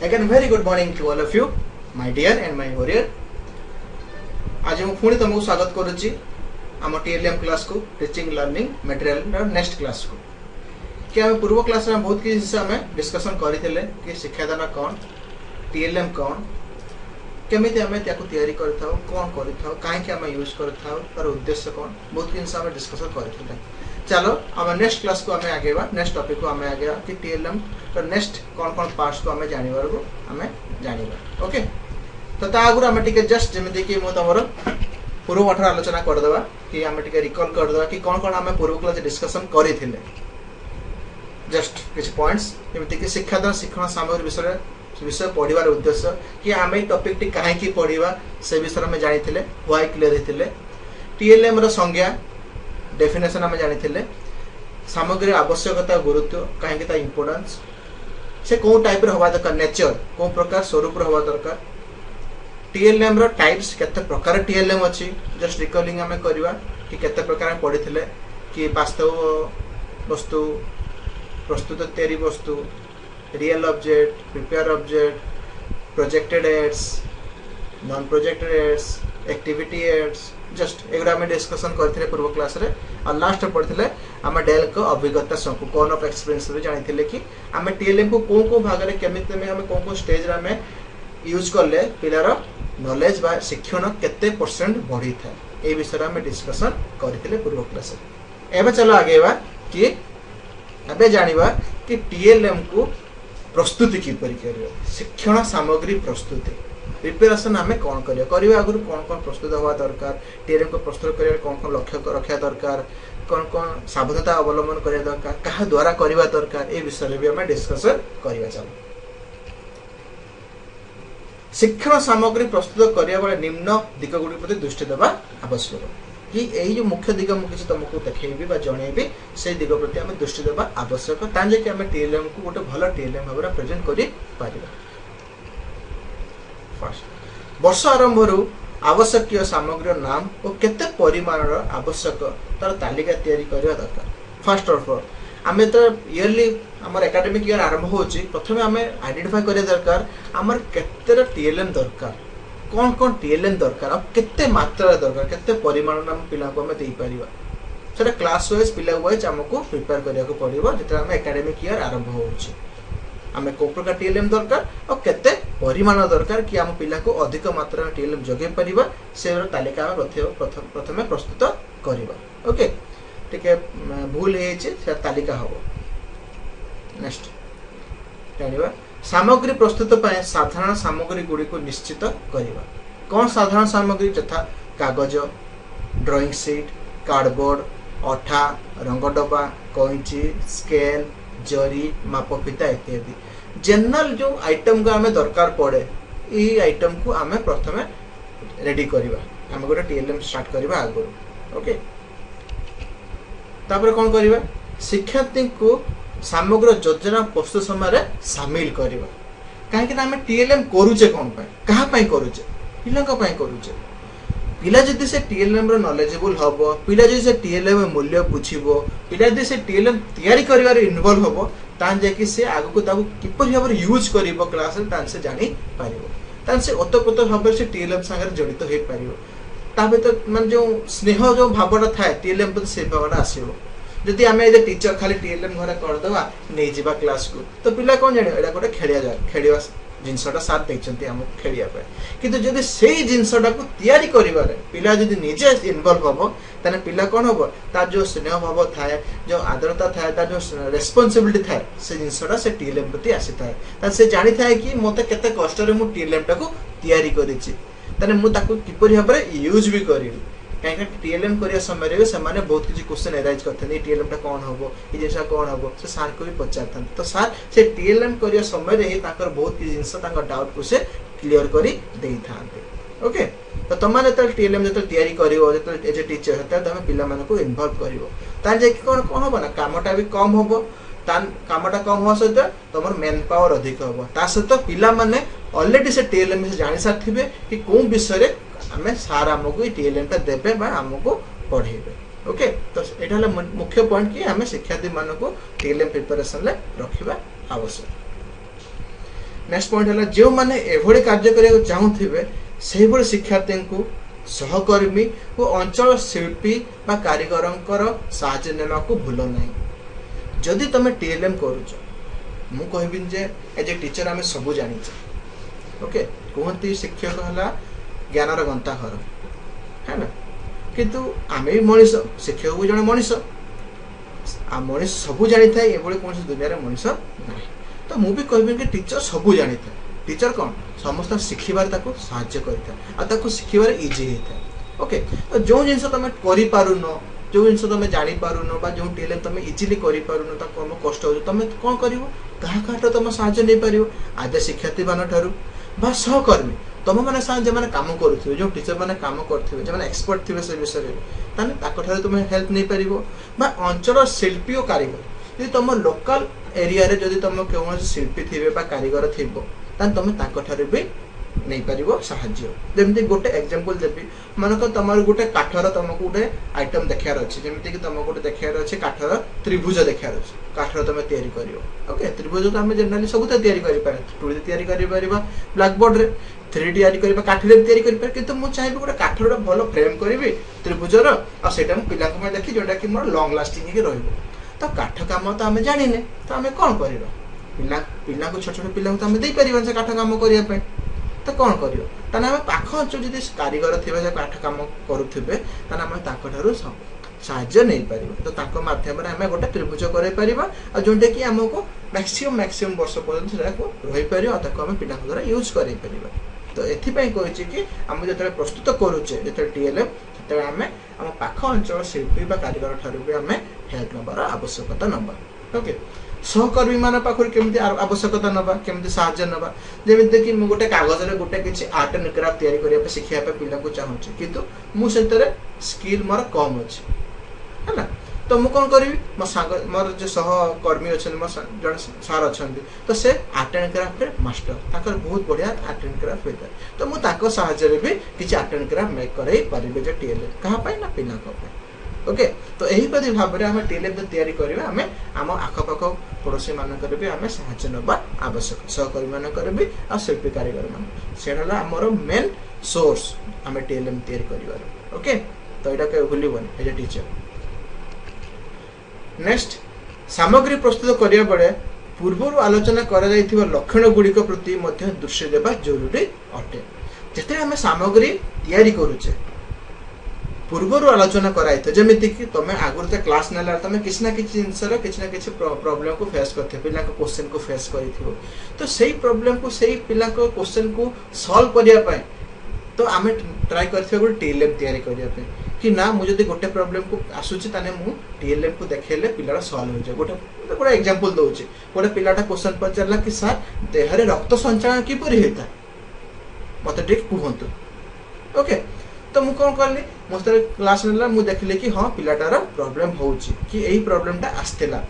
Again, very good morning to all of you, my dear and my warrior. आज मैं पुणी तुमको स्वागत करुच्ची आम TLM क्लास को teaching learning material next class को कि आम पूर्व क्लास में बहुत किसी आम डिस्कसन करते कि शिक्षादान कौन TLM कौन केमी आम तैयारी कौन कहीं यूज कर उद्देश्य कौन बहुत किसी आम डिस्कसन करते। चलो आम नेक्स्ट क्लास को आम आगेवा नेक्स्ट टॉपिक को आम आगेवा कि TLM तो नेक्स्ट कौन कौन पार्ट्स को आम जानिबार को आम जानिबा। ओके तो ता आगु आम टिके जस्ट जेमिति कि मो तमरो पूर्व पाठर आलोचना करदेवा कि आम टिके रिकॉल करदेवा कि कौन कौन आम पूर्व क्लास डिस्कशन करथिले जस्ट किछ पॉइंट्स जेमिति कि शिक्षादान शिक्षण सामग्री विषय पढ़िबार उद्देश्य कि आम ए टॉपिक टी काहे कि पढ़िबा से विषय में जानिथिले व्हाई क्लियर हेतिले TLM रो संज्ञा डेफिनेशन आम जानिथिले सामग्री आवश्यकता गुरुत्व कहीं ता इंपोर्टेंस से कौ टाइप रो हवा दरकार नेचर कौ प्रकार स्वरूप रो हवा दरकार TLM रो टाइप्स केते प्रकार TLM अछि जस्ट रिकॉलिंग आम करबा कि केते प्रकार हम पढ़िथिले कि वास्तव वस्तु प्रस्तुत तैयारी वस्तु real object prepare object projected aids non projected aids activity aids just एगुड़ा आम डिस्कसन करते पूर्व क्लास रे और लास्ट पढ़ते आम डेल को अभिज्ञता संकु कौन ऑफ एक्सपीरियंस रे जानिथिले कि आम TLM को को भाग रे केमिति में आम को स्टेज रे आम यूज करले पिलार नॉलेज बा शिक्षण केते परसेंट बढ़ी था ए विषय आम डिस्कसन करथिले पूर्व क्लास रे। एबे चलो आगेवा कि एबे जानिबा कि TLM को प्रस्तुति किपरि करियो शिक्षण सामग्री प्रस्तुति प्रिपेरेशन आम कौन करवा आगु कौन कौन प्रस्तुत हवा दरकार TLM को प्रस्तुत कर कौन कौन लक्ष्य रखा दरकार कौन कौन सावधानता अवलंबन करने दरकार क्या द्वारा करवा दरकार ए विषय भी आम डिस्कसन करवा। चलो शिक्षण सामग्री प्रस्तुत करने बेले निम्न दिग गुड़ी प्रति दृष्टि देवा आवश्यक कि यही जो मुख्य दिग मुझे तुमको देखी जनइबी से दिग प्रति आम दृष्टि देवा आवश्यक ताजे कि आम TLM को गोटे भल TLM भाव में प्रेजेंट कर वर्ष आरंभ आवश्यक सामग्री नाम और केते परिमाण आवश्यक तार तालिका तैयारी करवा दरकार। फर्स्ट ऑफ ऑल आम तो इयरली आम एकेडमिक ईयर आरंभ होची प्रथमे आम आइडेंटिफाई करवा दरकार आमर केते TLM दरकार कौन कौन TLM दरकार और केते मात्रा दरकार केते परिमाण आम पिला को आम दे परिबा सेटा क्लास वाइज पिला वाइज हमको प्रिपेयर करिया को पड़िबो जेता आम एकेडमिक ईयर आरंभ होची आम को प्रकार TLM दरकार और केते परिमाण दरकार कि आम पिला को अधिक मात्रा में TLM जगे परिबा से तालिका आम प्रथमे प्रस्तुत करिबा। ओके टिके भूल हेछि से तालिका हबो। नेक्स्ट जानिबा सामग्री प्रस्तुत पाए साधारण सामग्री गुडी को निश्चित करिबा कौन साधारण सामग्री तथा कागज ड्राइंग शीट कार्डबोर्ड अठा रंग डब्बा कैंची स्केल जरी मापफिता इत्यादि जनरल जो आइटम को आमे दरकार पड़े ई आइटम को आमे प्रथमे रेडी करिबा आमे गोटे TLM स्टार्ट करिबा आगु। ओके तापर कोन करिबा शिक्षार्थी को सामग्री योजना प्रस्तुत समय रे शामिल करिबा काहे कि आमे TLM करूचे कोन पय कहा पय करूचे पिला का पय करूचे पिला जदि से TLM रो नॉलेजेबल हबो पिला जदि से TLM मूल्य बुझिबो पिला जदि से TLM तैयारी करिवार इन्वॉल्व हबो तान जे कि से आगु को ताकू किपर भाव यूज करिवो क्लास रे तान से जानि पारिवो तान से ओतप्रोत भाव से TLM संगे जड़ित होई पारिवो ताबे तो मन जो स्नेह जो भावटा थाए TLM प्रति से भावटा आसीबो जदि आमे ए टीचर खाली TLM घरे कर दवा नै जिबा क्लास को तो पिला कोन जानि एडा गोटे खेलिया जा खेलिवा जिनसटा साथ देखचंती हम खेलिया पे किंतु जदि सेही जिनसटा को तैयारी करिवारे पिला जदि निजे इन्वॉल्व हबो तने पिला कोन हबो तार जो स्नेह भाव थाए जो आदरता थाए तार जो रिस्पांसिबिलिटी थाए से जिनसटा से TLM प्रति आसी थाए ता से जानि थाए कि मते केते कष्ट रे मु TLM टा को तैयारी करिछि तने मु ताको किपरि भाबरे यूज भी करिवि कहीं TLM करिया समय रे से माने बहुत किछि क्वेश्चन एराइज करथनि TLM टा कोन हबो ई जेसा कोन हबो से सर को भी पचारथन तो सर से TLM करिया समय रे ही ताकर बहुत किछि जिंस ताकर डाउट को से क्लियर करी देई थांते। ओके तो तमाने त TLM जत तैयारी करिवो जत एज टीचर हता तमे पिला माने को इन्वॉल्व करिवो तार जे कोन कोन हबो ना कामटा भी कम हबो तान कामटा कम हो सहित तमर मैन पावर अधिक हबो ता सहित पिला माने ऑलरेडी से TLM से जानि साथिबे कि कोन विषय रे हमें सार आमको TLM टा देबे बा हमको पढ़ेबे। ओके तो एटा हला मुख्य पॉइंट कि हमें शिक्षार्थी मानको TLM प्रिपरेशन ले रखिबा आवश्यक। नेक्स्ट पॉइंट है जो माने एभଳି कार्य करने चाहूथिबे सेही भଳି शिक्षार्थी को सहकर्मी और अंचल शिल्पी बा कारीगरंकर साहाय्य नेला को भूल नहीं। जदि तुम टीएलएम करूछ मु कहबी जे एज ए टीचर आमे सब जानिछे ओके कहती शिक्षक है ज्ञानर गंताघर है ना किंतु आमे भी मनीष शिक्षक भी जड़े मनीष आ मनीष सब जानी था ये कौन दुनिया रे मनीष ना तो मु भी कहबी कि टीचर सब जानी था टीचर कौन समस्त शिखिबार ताको साहाय्य करिता आ ताको शिखिबार इजी होता ओके तो जो जिनस तुम करि पारुन जो जिनस तुम जानि पारुन बा जो टीएलएम तुम इजीली करि पारुन ता कम कष्ट हो तुम कोन करिवो कहा काट तुम साहाय्य नै पारिवो आदे शिक्षार्थी मान ठारू बा सहकर्मी तुम मैंने साथ जो काम करुवे जो टीचर मैंने काम करेंगे जो एक्सपर्ट थे से विषय में ताकि तुम हेल्प नहीं पार बा अंचल शिल्पी और कारीगर यदि तुम लोकल एरिया रे जदि तुम कौन शिल्पी थे कारीगर थी तुम भी नहीं पार साहाय्य जमी गोटे एग्जांपल देवी मानक तुम गोटे काठर तुमको गोटे आइटम देखार अच्छे जमीक तुम गोटे देखार अच्छे काठर त्रिभुज देखार अच्छे काठर तुम तैयारी कर ओके त्रिभुज तो आम जेनराली सब तैयारी टूल तैयारी ब्लैकबोर्ड रे 3D तैयारी काठरे तैयारी कर किंतु मु चाहिए गोटे काठर भल फ्रेम करी त्रिभुजर आ सेटा मु पिला को देखी जोटा कि मोर लॉन्ग लास्टिंग के रहिबो तो काठ काम तो आम जानिने तो आम कौन करबा पिला पिला को छोट छोट पिला को आम दे परिबा से काठ काम करिया पे तो कौन करियो ताने आम पाख अंचल जदि कारीगर थिबे जे काठ काम करूथिबे ताने आम ताको ठारू साहाय्य नहीं पार तो ताको माध्यम रे आम गोटे त्रिभुज करे परिबा आ जोंटे कि हमको मैक्सिमम वर्ष पर्यंत सेटा को रहि परियो आ ताको आम पिला द्वारा यूज करै परिबा तो एथिपाई कहिछि कि आम जतरे प्रस्तुत करूचे जतरे टीएलएम तते आम आम पाख अंचल शिल्पी बा कारीगर ठारू भी आम हेल्प नबार आवश्यकता नबा ओके सहकर्मी मान पाखर केमती आवश्यकता नबा केमती साहाय्य नबा जेमिति कि मु गोटे कागज रे गोटे किछि आर्ट एंड क्राफ्ट तैयारी करिया पे शिखिया पे पिला को चाहूछि किंतु मु सेतरे स्किल मोर कम अछि है ना तो मु कोन करबी मो संग मोर जो सहकर्मी अछन मो जण सार अछन तो से आर्ट एंड क्राफ्ट रे मास्टर ताकर बहुत बढ़िया आर्ट एंड क्राफ्ट होता तो मु ताको साहाय्य रे भी किछि आर्ट एंड क्राफ्ट मेक करई परिबे जे टीएलएम कहा पाई ना पिला को ओके तो यही परि भाव रे हम टीएलएम तो तैयारी करबा हम आम आखपाख पड़ोसी मानकर भी आम साहाय्य नबा आवश्यक सहकर्मी मानकर भी आ शिल्पी कारीगर मान सेडा हमर मेन सोर्स आम टीएलएम तैयारी करिवार ओके तो एटा के भूलिबनी एज ए टीचर नेक्स्ट सामग्री प्रस्तुत करिया बेले पूर्व आलोचना करा जाइथिबा लक्षण गुड़िक प्रति मध्य दृष्टि देबा जरूरी अटे जते आम सामग्री तैयारी करूचे पूर्वर आलोचना कराई जमीती कि तुम आगुरी क्लास ना तुम किसी ना किसी जिनस प्रॉब्लम को फेस करते पिला क्वेश्चन को फेस कर तो सही प्रॉब्लम को सही पिला क्वेश्चन को सॉल्व करने तो आम ट्राई कर टीएलएम तैयारी करने कि ना मुझे गोटे प्रॉब्लम को आसूची ताने मु टीएलएम को देखेले पिलाटा सॉल्व हो जाए गोटे गोटे एग्जांपल दउची गोटे पिलाटा क्वेश्चन पचारला कि सर देहरे रक्त संचालन किपरि हेता मते ठीक कहंतु ओके तो मु कौन करली मुझे क्लास मु देखली कि हाँ पिलाटार प्रॉब्लम होउची कि एही प्रॉब्लमटा आस्तेला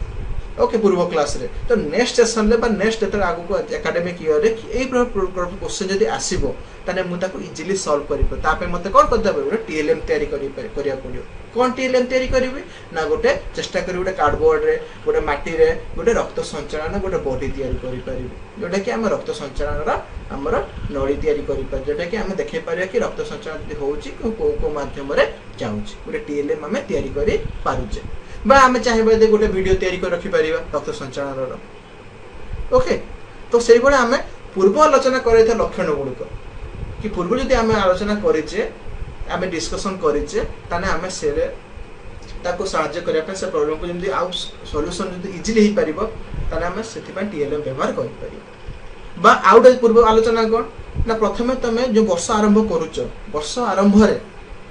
ओके पूर्व क्लास रे तो नेक्स्ट सेशन रे बा नेक्स्ट जेते आगु को एकेडमिक ईयर रे कि एही क्वेश्चन जदी आसीबो ताने मु ताको इजीली सॉल्व करि प तापे मते कोन करते बे टीएलएम तैयारी करिया पड़ियो कोन टीएलएम तैयारी करिवि ना गोटे चेष्टा करि गोटे कार्डबोर्ड रे गोटे माटी रे गोटे रक्त संचालन गोटे बॉडी तैयारी करि परिबि जोटा कि हम रक्त संचालन रा हमर नळी तैयारी करि पर जोटा कि हम देखै परिया कि रक्त संचालन जदी होउची को माध्यम रे जाउची गोटे टीएलएम हम तैयारी करि पारुचे बा आम चाहिए गोटे वीडियो तैयारी कर रखी पारिबा रक्त संचालन ओके तो से बड़े आम पूर्व आलोचना कर लक्षण गुड़िक कि पूर्व जदि आम आलोचना करेचे आम डिस्कसन करेचे ताने आम से ताको साहाय्य करने से प्रॉब्लम को जल्दी आउ सॉल्यूशन जल्दी इजीली हो पारिबो ताने आम सेति टीएलएम व्यवहार कर पारिबो बा आउट पूर्व आलोचना कोन ना प्रथमे तमे जो वर्ष आरंभ करूछ वर्ष आरंभ रे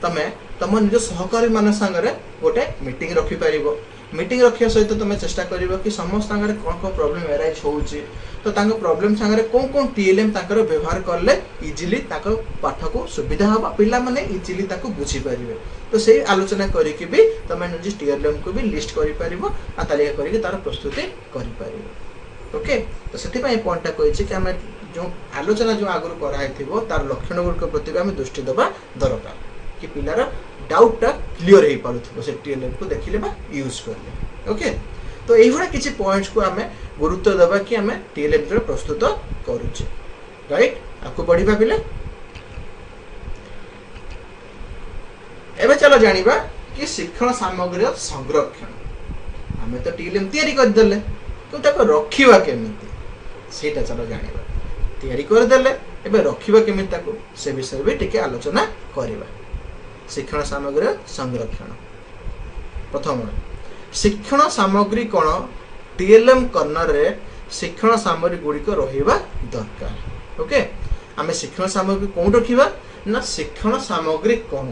तमे तुम निज सहकारी मान संगे गोटे मीटिंग रखी पारिबो मीटिंग रखिया सहित तुम चेष्टा करिवो कि समस्त संगे कोन कोन प्रॉब्लम एराइज होउची तो तांको प्रॉब्लम संगे कोन कोन टीएलएम ताकर व्यवहार करले इजीली ताको पाठ को सुविधा होबा पिला माने इजीली ताको बुझी पारिबे तो सेही आलोचना करिकि भी तुम निज टीएलएम को भी लिस्ट करि पारिबो आ तालिका करिकि तार प्रस्तुति करि पारिबो ओके तो सेति पई पॉइंटटा कहिछि कि हम जो आलोचना जो आगुर कराइथिबो तार लक्षण गुरक प्रति भी हम दृष्टि देबा दरकार कि पिलार डाउटा क्लियर हो पारुथबो से टीएलएम को देखिले बा यूज करले ओके तो এইভাবে কিছু পয়েন্টস को आमे गुरुत्व देबा कि आमे टीएलएम रे प्रस्तुत करूचे राइट आपको बढ़िबा पिले एबे चलो जानिबा कि शिक्षण सामग्री संरक्षण आमे तो टीएलएम तयारी कर देले तो ताको रखिबा केमिति सेटा चलो जानिबा तयारी कर देले एबे रखिबा केमिति ताको से विषय भी टिके आलोचना करिबा शिक्षण सामग्री संरक्षण प्रथम शिक्षण सामग्री कौन टीएलएम कर्नर रे शिक्षण सामग्री गुड़िक रहिबा दरकार ओके आमे शिक्षण सामग्री कौन रखिबा ना शिक्षण सामग्री कौन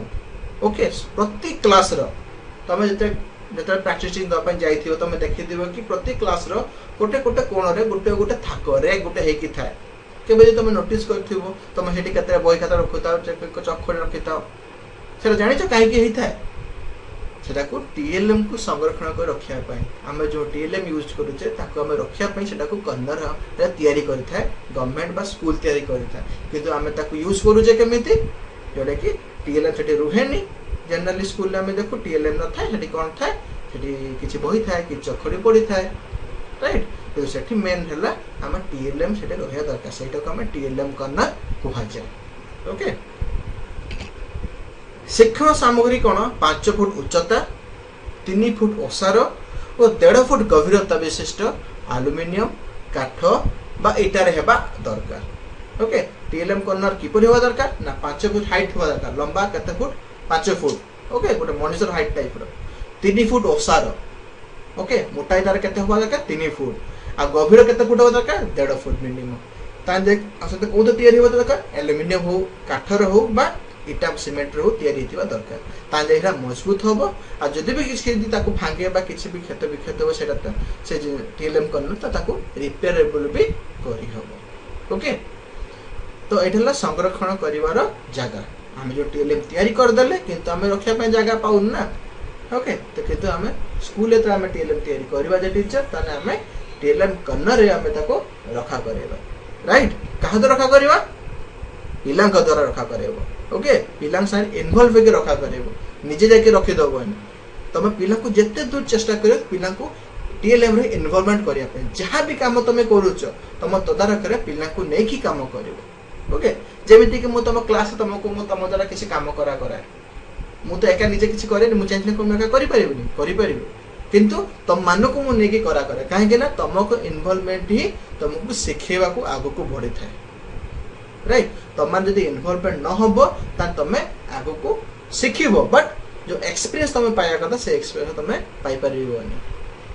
ओके प्रति क्लास रो तमे जते प्रैक्टिसिंग द पय जाइथिबो तमे देखिदिबो कि प्रति क्लास रो गोटे गोटे कोण रे गोटे गोटे थाक रे गोटे हेकी थाए केबे जे तमे नोटिस करथिबो तमे हेटी केते बही खाता रखुताओ चखड़ रखिताओ सेटा जानिचो काहे कि हेई थाए सेटा को टीएलएम को संरक्षण कर रखिया पय हम जो टीएलएम यूज करूचे ताको हम रखिया पय सेटा को कर्नर रे तयारी करिथाय गवर्नमेंट बा स्कूल तयारी करिथाय किंतु हम ताको यूज करूचे केमिति जोडे कि टीएलएम सेठी रुहेनी जनरली स्कूल में देखो टीएलएम न थाए सेठी कोन थाए सेठी किछि बही थाए कि चखड़ी पड़ी थाए राइट तो सेठी मेन हला हम टीएलएम सेठी रहिया दरकार सेटा को हम टीएलएम कर्नर कुहा जाय ओके शिक्षण सामग्री कौन 5 फुट उच्चता 3 फुट ओसार और 1.5 फुट गभीरता विशिष्ट एल्युमिनियम काठ बा इटारे हेबा दरकार ओके टीएलएम कर्नर किपरि हेबा दरकार ना 5 फुट हाइट हेबा दरकार लंबा कते फुट 5 फुट ओके गोटे मनुष्यर हाइट टाइप रो 3 फुट ओसार ओके मोटाई तार केते हेबा दरकार 3 फुट आ गभीर केते फुट हेबा दरकार 1.5 फुट मिनिमम ता देख असते कोन तयारी हेबा दरकार एल्युमिनियम हो काठर हो बा इटा सीमेंट रो तयारी हेतिबा दरकार ता जेहरा मजबूत होबो आ जदि भी किछि ताको भांगे बा किछि भी क्षत विक्षत हो सेटा से टीएलएम कर्नर ताको रिपेयरेबल भी करि होबो ओके तो एठला संरक्षण करिवार जगह हम जो टीएलएम तयारी कर देले किंतु हम रखिया पे जगह पाउन ना ओके तो किंतु हम स्कूल एत हम टीएलएम तयारी करबा जे टीचर ताने हम टीएलएम कर्नर रे हम ताको रखा करेबा राइट कहा तो रखा करिवा पिलांक द्वारा रखा करेबो ओके पिलांक साइड इन्वॉल्व होके रखा करेबो निजे जाके रखि दबोनी तमे पिला को जत्ते दूर चेष्टा करियो पिला को टीएलएम रे इन्वॉल्वमेंट करिया पे जहां भी काम तमे करूचो तम तदारक करे पिला को नै की काम करिवो ओके जेमिति कि मु तम क्लास तमको मु तम द्वारा किसी काम करा मु तो एका निजे किसी करे मु चाहले कोन एका करि परिबो किंतु तम मानो को मु नै की करा काहे के ना तमको इन्वॉल्वमेंट ही तमको सिखेबा को आगो को बढ़ी थाए राइट तम मान जदी इन्वॉल्वमेंट न होबो ता तमे आगो को सिखिबो बट जो एक्सपीरियंस तमे पाया कथा से एक्सपीरियंस तमे पाई परिबोनी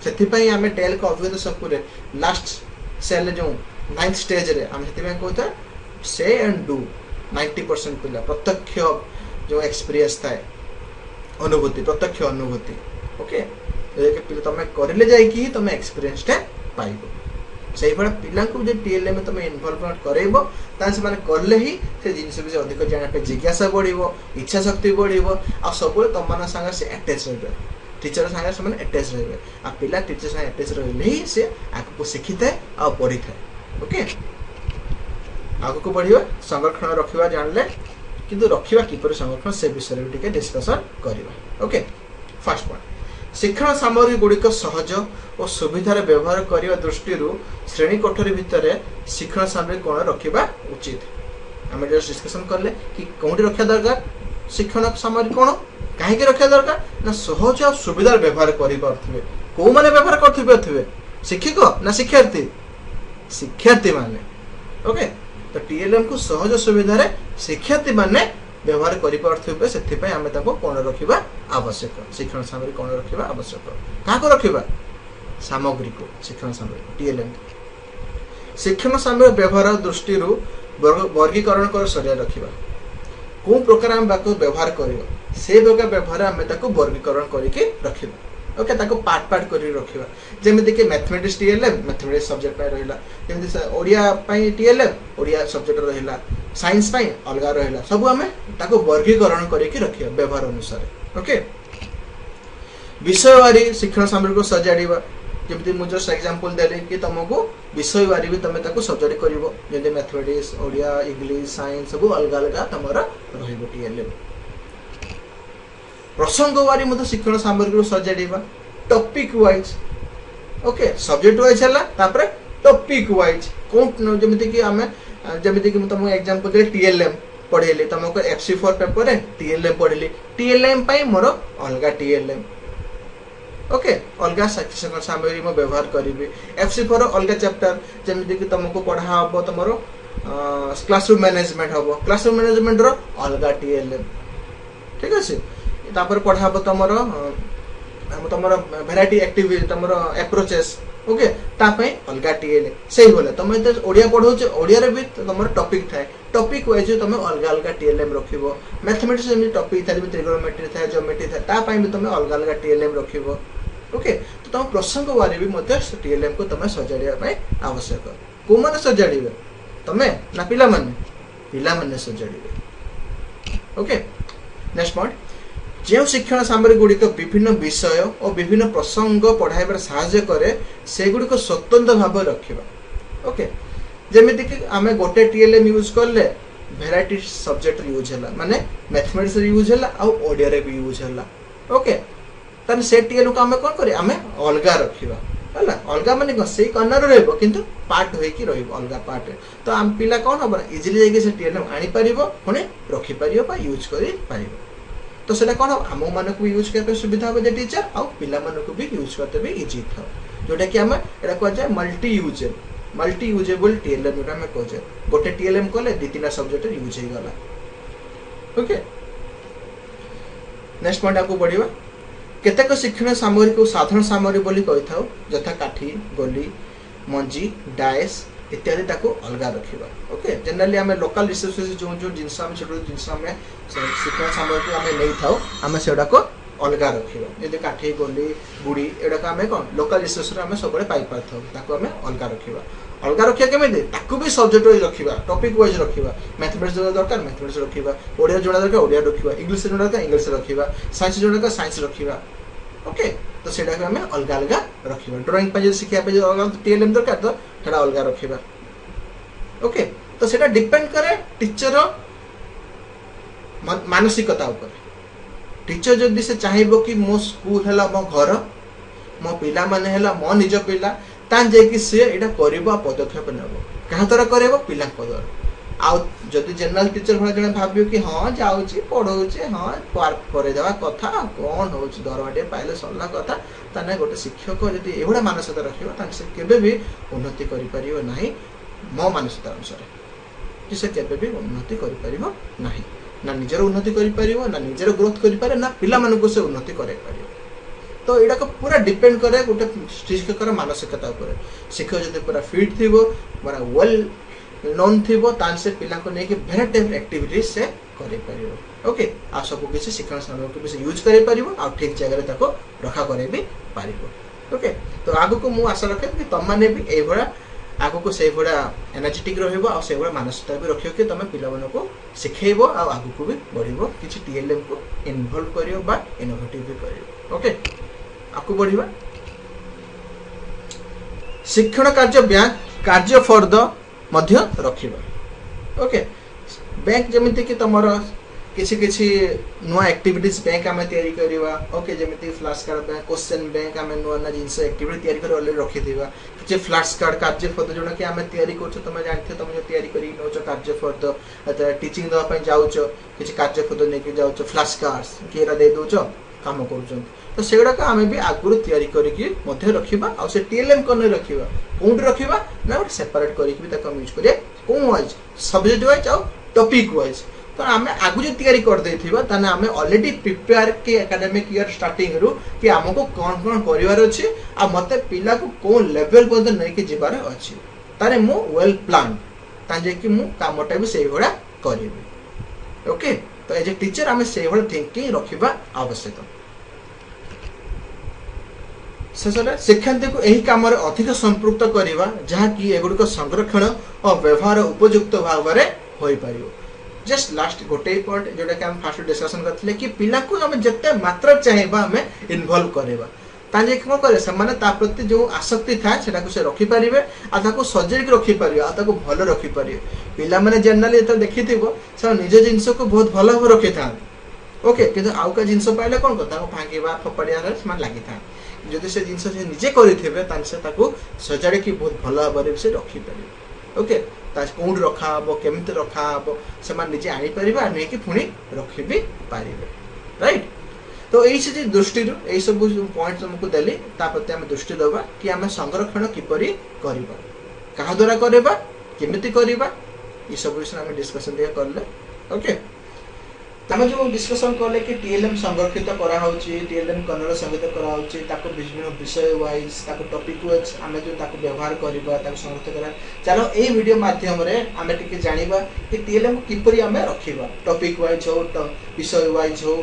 सेति पई हमें टेल को अभिगत सबकुरे लास्ट सेल जो 9th स्टेज रे हम सेति पई कहता से एंड डू 90% पिला प्रत्यक्ष जो एक्सपीरियंस थाए अनुभूति प्रत्यक्ष अनुभूति ओके पिला तमे करले जाय कि तमे एक्सपीरियंस टा पाइबो सही बड़ा पिला को जे टीएलएम में तमे इन्वॉल्वमेंट करेबो तान से माने करले ही से जिनिस भी अधिक जाना पे जिज्ञासा बढ़िबो इच्छा शक्ति बढ़िबो आ सब तम माना संग से अटैच रहबे टीचर संग से माने अटैच रहबे आ पिला टीचर संग अटैच रहले ही से आगु को सिखिते आ पढ़ी थाए ओके आगु को बढ़िबा संरक्षण रखिबा जानले किंतु रखिबा किपर संरक्षण से विषय टिके डिस्कशन करिबा ओके फर्स्ट पॉइंट शिक्षण सामग्री गुड़िक सहज और सुविधार व्यवहार करने दृष्टि श्रेणी कोठरी भितर शिक्षण सामग्री कौन रखा उचित आम जो डिस्कसन कले कि कौटी रखा दरकार शिक्षण सामग्री कौन कहीं रखा दरकार ना सहज और सुविधार व्यवहार करें कौ मैंने व्यवहार करते शिक्षक ना शिक्षार्थी शिक्षार्थी माने ओके तो टीएलएम को सहज सुविधार शिक्षार्थी माने व्यवहार करें से आम कौन रखा आवश्यक शिक्षण सामग्री कौन रखा आवश्यक क्या रखा सामग्री को शिक्षण सामग्री टीएलएम शिक्षण सामग्री व्यवहार दृष्टि वर्गीकरण कर सरिया रखा कौ प्रकार आम व्यवहार कर से प्रकार व्यवहार आम वर्गीकरण करके रखा ओके ताको पार्ट पार्ट कर रखा जमीक कि मैथमेटिक्स टीएलएम मैथमेटिक्स सब्जेक्ट रहा जमी ओडिया टीएलएम ओडिया सब्जेक्ट रहा साइंस अलग रहा सब आम ताको वर्गीकरण करके रखा व्यवहार अनुसार ओके विषयवारी शिक्षण सामग्री को सजाड़ा जमी मुझे जस्ट एग्जांपल देली कि तुमको विषयवारी भी तुम सजाड़ी कर मैथमेटिक्स ओडिया इंग्लिश साइंस सब अलग अलग तुम टीएलएम प्रसंग वारी शिक्षण सामग्री को सजाड़ा topic wise okay subject wise है तापर टॉपिक वाइज कौन जमीती कि आम जमीती कि तुमको एग्जांपल दे टीएलएम पढ़ेली तुमको FC4 पेपर रे टीएलएम पढ़ेली टीएलएम पाई मोर अलगा टीएलएम ओके अलगा शिक्षण सामग्री मैं व्यवहार करी FC4 अलगा चैप्टर जमीती कि तुमको पढ़ा हम तुम क्लासरूम मैनेजमेंट हम क्लासरूम मैनेजमेंट रो अलगा टीएलएम ठीक अच्छे तापर पढ़ा हम तुम भेराइटी एक्टिविटी तुम एप्रोचेस ओके तापई अलगा टीएलएम से बोले तुम ओडिया पढ़ो ओडिया रे भी तुम टॉपिक थाए टॉपिक वाइज तुम अलग अलग टीएलएम रखिबो मैथमेटिक्स में टॉपिक थाए ट्रिगोनोमेट्री थाए ज्योमेट्री थाए तापई भी तुम अलग अलग टीएलएम रखिबो ओके तो तुम प्रसंग वाले भी मते टीएलएम को तुम सजाड़िया पई आवश्यक को माने सजाड़िबे तुमे ना पिला माने सजाड़िबे ओके नेक्स्ट पॉइंट जो शिक्षण सामग्री गुड़िक विभिन्न विषय और विभिन्न प्रसंग पढ़ाइबार साहाय्य करे से गुड़िक स्वतंत्र भाव रखिबा ओके जेमिति कि आमे गोटे टीएलएम यूज करले वेराइटी सब्जेक्ट यूज हैला माने मैथमेटिक्स यूज हैला आ ओडिया रे भी यूज हैला ओके तने से टीएलएम को आमे कोन करी आमे अलगा रखिबा हैला अलगा माने को सेही कर्नर रहबो किंतु पार्ट होई कि रहबो अलगा पार्ट तो आम पिला कोन हबो इजीली जाके से टीएलएम आनी परिबो पुणी रखि परिबो बा यूज करी परिबो तो सेटा कोन हम मानक भी यूज करते सुविधा हो जे टीचर आ पिला मानक भी यूज करते भी इजी था जोटा कि हम एटा को जाय मल्टी यूजेबल टीएलएम जोटा हम कहजे गोटे टीएलएम कोले दि तीन सब्जेक्ट यूज हे गला ओके नेक्स्ट पॉइंट आपको बढ़िबा केतेक शिक्षण सामग्री को साधारण सामग्री बोली कहि थाउ जथा काठी गोली मंजी डायस इत्यादि ताको अलगा रखिबा ओके जनरली हमें लोकल रिसोर्सेस जो जिंस हम छोटो जिंस हम शिक्षण सामग्री हमें नहीं थाउ हमें सेडा को अलगा रखिबा यदि काठी गोली बुड़ी एडा को हमें कोन लोकल रिसोर्स रे हमें सबले पाई पाथौ ताको हमें अलगा रखिया केमे ताको भी सब्जेक्ट वाइज रखिबा टॉपिक वाइज रखिबा मैथमेटिक्स जोड़ा दरकार मैथमेटिक्स रखिबा ओडिया जोड़ा दरकार ओडिया रखिबा इंग्लिश जोड़ा दरकार इंग्लिश रखिबा साइंस जोड़ा दरकार साइंस रखिबा ओके तो सेटा को हमें अलग अलग रखिबा ड्राइंग पे सिखिया पे अलग टीएलएम दरकार तो सेटा अलग रखिबा ओके तो सेटा डिपेंड करे टीचर मानसिकता ऊपर टीचर जदी से चाहिबो कि मो स्कूल हैला मो घर मो पिला माने हैला मो निज पिला तान जे कि से एटा करबो पदक्षेप नेबो कहा तरह करबो पिला को द्वारा आ जदी जनरल टीचर भला जने भाबियो कि हां जाउची पढौची हां पार्क करे देवा कथा कोन होची दरवाटे पाइले सल्ला कथा ताने गोटे शिक्षक जदी एवढा मानसिकता रखिबो तान से केबे भी उन्नति करि परिबो नाही मो मानसिकता अनुसार कि से केबे भी उन्नति करि परिबो नाही ना निजर उन्नति करि परिबो ना निजर ग्रोथ करि पारे ना पिला मानको से उन्नति करे परिबो तो एडा को पूरा डिपेंड करे गोटे शिक्षकर मानसिकता ऊपर शिक्षक जदी पूरा फिट थिबो पूरा वेल नॉन थिबो तान से पिला को नेके वेराइटी ऑफ एक्टिविटीज से करे परिबो ओके आ सब किसी शिक्षण सामग्री को यूज करे परिबो आ ठीक जगह रे ताको रखा करे भी परिबो ओके तो आगु को मु आशा रखे कि तम माने भी ए भरा आगु को से भरा एनर्जेटिक रहइबो आ से भरा मानसिकता भी रखियो कि तमे पिला मन को सिखेइबो आ आगु को भी बढ़िबो किछि टीएलएम को इन्वॉल्व करियो बा इनोवेटिव भी करियो ओके आगु बढ़िबा शिक्षण कार्य बैंक कार्य फॉर द मध्य रखिबा ओके बैंक जमिति कि तमर किछि किछि नुआ एक्टिविटीज बैंक आमे तयारी करिवा ओके जमिति flash card bank question bank आमे नुआ ना जिंस एक्टिविटी तयारी कर ऑलरेडी रखि दिबा किछि फ्लैश कार्ड कार्य फद जोना कि आमे तयारी करछ तमे जानथे तमे जो तयारी करी नोच कार्य फद टीचिंग द पय जाउछ किछि कार्य फद ने कि जाउछ फ्लैश कार्ड्स केरा दे दोछ काम करूछन तो सेगडा का आमे भी आगुरु तयारी करी कि मध्य रखिबा आ से टीएलएम कोन रखिबा कोन रखिबा ना सेपरेट करी कि ताको यूज करिया कोन वाइज सब्जेक्ट वाइज आ टॉपिक वाइज तो आमे आगु जे तयारी कर देथिबा ताने आमे ऑलरेडी प्रिपेयर के एकेडमिक ईयर स्टार्टिंग रु कि हमको कोन कोन करिवार अछि आ मते पिला को कोन लेवल पर नै के जिबार अछि तारे मु वेल प्लान ताजे कि मु कामटा भी सेही होड़ा करिबे ओके तो एज ए टीचर आमे सेही होड़ा थिंकिंग रखिबा आवश्यक शेषरे शिक्षार्थी को एही काम रे अधिक संपृक्त करिवा जहा कि एगुड को संरक्षण और व्यवहार उपयुक्त भाव रे होई परियो जस्ट लास्ट गोटे पॉइंट जोटा कि हम फर्स्ट डिस्कशन करथिले कि पिला को हम जत्ते मात्रा चाहेबा हमें इन्वॉल्व करेबा ताजे को करे समान ता प्रति जो आसक्ति था सेटा को से रखि परिबे आ ताको सजेक रखि परिबे आ ताको भलो रखि परिबे पिला माने जनरली त देखिथिबो से निज जिंस को बहुत भलो रखि था ओके किंतु आउ का जिंस पाइले कोन को ताको फांकीबा फपड़िया रे समान लागि था जदि से जिनस से निजे करिथिबे तान से ताको सजाड़े कि बहुत भल भाव से रखी पारे ओके कौट रखा हम केमती रखा हम से निजे आनीपर नहीं कि पुणी रखी भी पारे राइट। तो यही दृष्टि यही सब पॉइंट तुमको देली प्रति आम दृष्टि दबा कि आम संरक्षण किपरि करबा कहा द्वारा करबा केमिति करबा ये सब विषय आम डिस्कशन दिया करले ओके। आम जो डिस्कशन कले कि टीएलएम संरक्षित कराऊँगी टीएलएम कन्नड़ संगीत कराऊँगी विभिन्न विषय वाइज टॉपिक वाइज आम जो व्यवहार करवा संरक्षित करा चलो यही वीडियो माध्यम आम टे जाना कि टीएलएम किपरि आम रखा टॉपिक वाइज हो विषय वाइज हो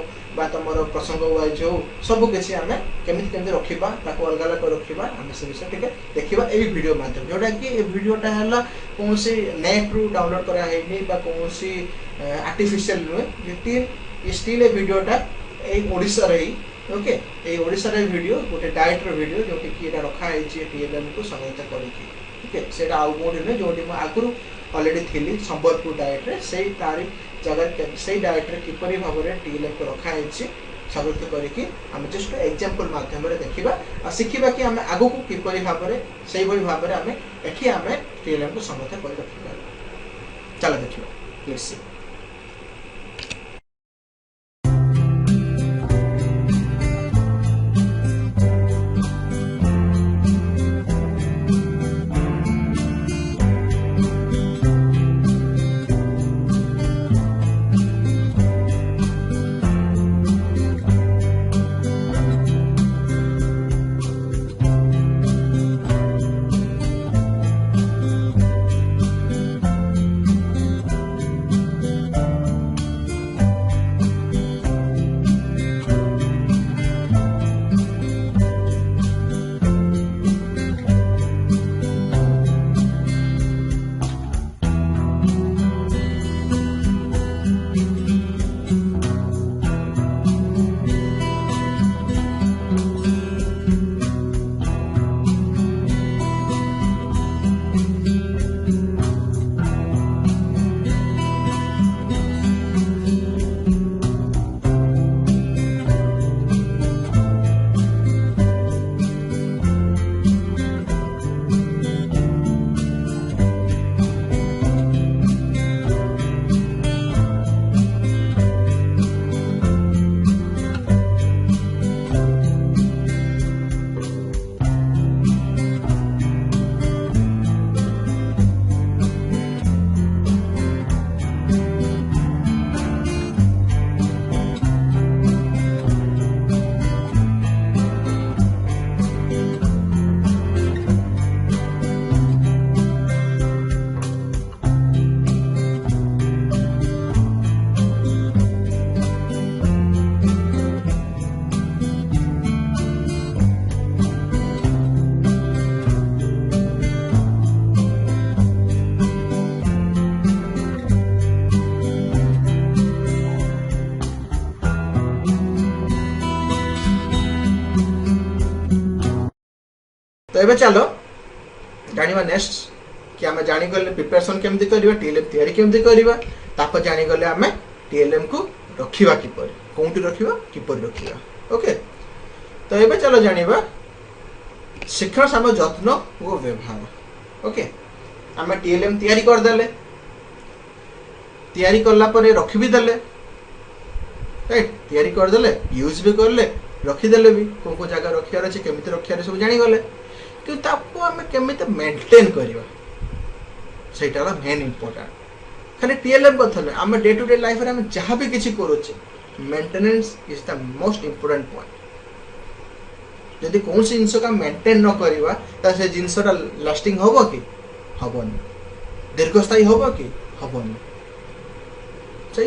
तुम प्रसंग वाइज हो सबकि आम केमी रखा अलग अलग रखा आम से विषय टे देखा यही वीडियो माध्यम जोटा कि वीडियोटा है कौन नेट रु डाउनलोड कराई कौन आर्टिफिशियल नुहे स्टिल ए वीडियोटा ओडिशा ही ओके ये ओडिशा वीडियो गोटे डाएट वीडियो जो कि रखाई टीएलएम को संगठित करके से आउ कौटी नुहे जो आगुरी अलरेडी थी संबलपुर डाएट रे से तारी जगह से डाएट रे किपरि भाव में टीएलएम को रखाई संरक्षित करके आम जस्ट एग्जांपल माध्यम देखा शिखा कि आम आगू को किपरि भाव में से भाव में आम एठी आम टीएलएम को संरक्षित कर रखा चलो देखिए लेट्स सी। तो ये चलो जाना नेक्स्ट कि आम जानीगले प्रिपरेशन केमती करवा टीएलएम तैयारी केमती करवा तापर जानीगले आम टीएलएम को रखा किपर कौटी रखा किपर रखा ओके। तो ये चलो जाना शिक्षण साम जत्न और व्यवहार ओके। आम टीएलएम तैयारी करदे तैयारी कलापर रखी भी देले राइट तैयारी करदे यूज भी करले रखीदे भी कौ जगह रखार अच्छे केमी रखार सब जानीगले कि आम केमी मेंटेन करवा सेटा मेन इंपोर्टेंट खाली टीएलएम कथा ना आम डे टू डे लाइफ में आम जहाँ भी किसी करुचे maintenance is the most important point. जदि कौन सी जिनस का मेंटेन न करवा से जिनसटा लास्टिंग हम कि हेनी दीर्घस्थायी हम कि हेनी से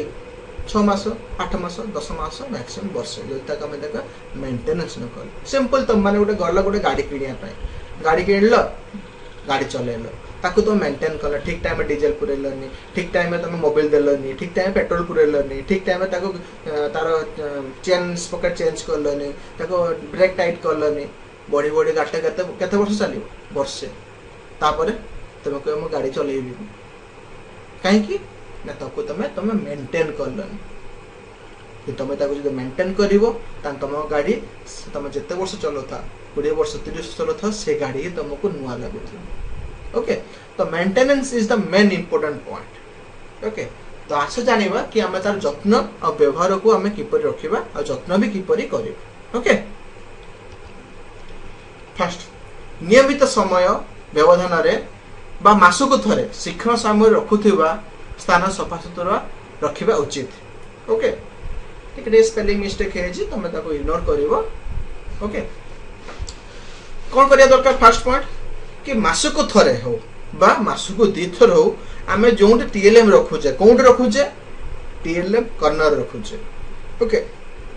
6 मास 8 मास 10 मास मैक्सिमम वर्ष जो तक आम देखा मेंटेनेंस न कर सिंपल तुम मैंने गोटे गल गोटे गाड़ी किणा गाड़ी किणल गाड़ी चलैल ताकू तुम मेंटेन कल ठीक टाइम डीजेल पुरेलनी ठीक टाइम तुम मोबाइल देलनी ठीक टाइम पेट्रोल पुरेलनी ठीक टाइम तार चेन स्पॉकेट चेंज करलनी ब्रेक टाइट करलनी बढ़ी बढ़ी गाड़ी केते वर्ष चलो वर्षे तापर तुम कह गाड़ी चलेबी कहीं ना ताको तुम मेंटेन करलनी कि तुम जो मेंटेन कर तुम गाड़ी तुम जिते वर्ष चलो था 20 वर्ष 30 वर्ष चलुथा से गाड़ी ही तुमको नुआ लगुथि। ओके, तो maintenance is the main important point. Okay, तो आस जानिबा कि आमे तार जत्न और व्यवहार को आमे किपरि रखिबा और जत्न भी किपरि करिबा। ओके, फर्स्ट नियमित समय व्यवधान रे बा मासुक थरे शिक्षण समय रखुथिबा स्थान सफा सुतरा रखिबा उचित। ओके, टिके स्पेलिंग मिस्टेक है जी तमे ताको इग्नोर करिवो। ओके, कोन करिया दरकार फर्स्ट पॉइंट कि मासुक थरे हो बा मासुक दी थर हो आमे जोंट टीएलएम रखुचे कोंट रखुचे टीएलएम कॉर्नर रखुचे। ओके,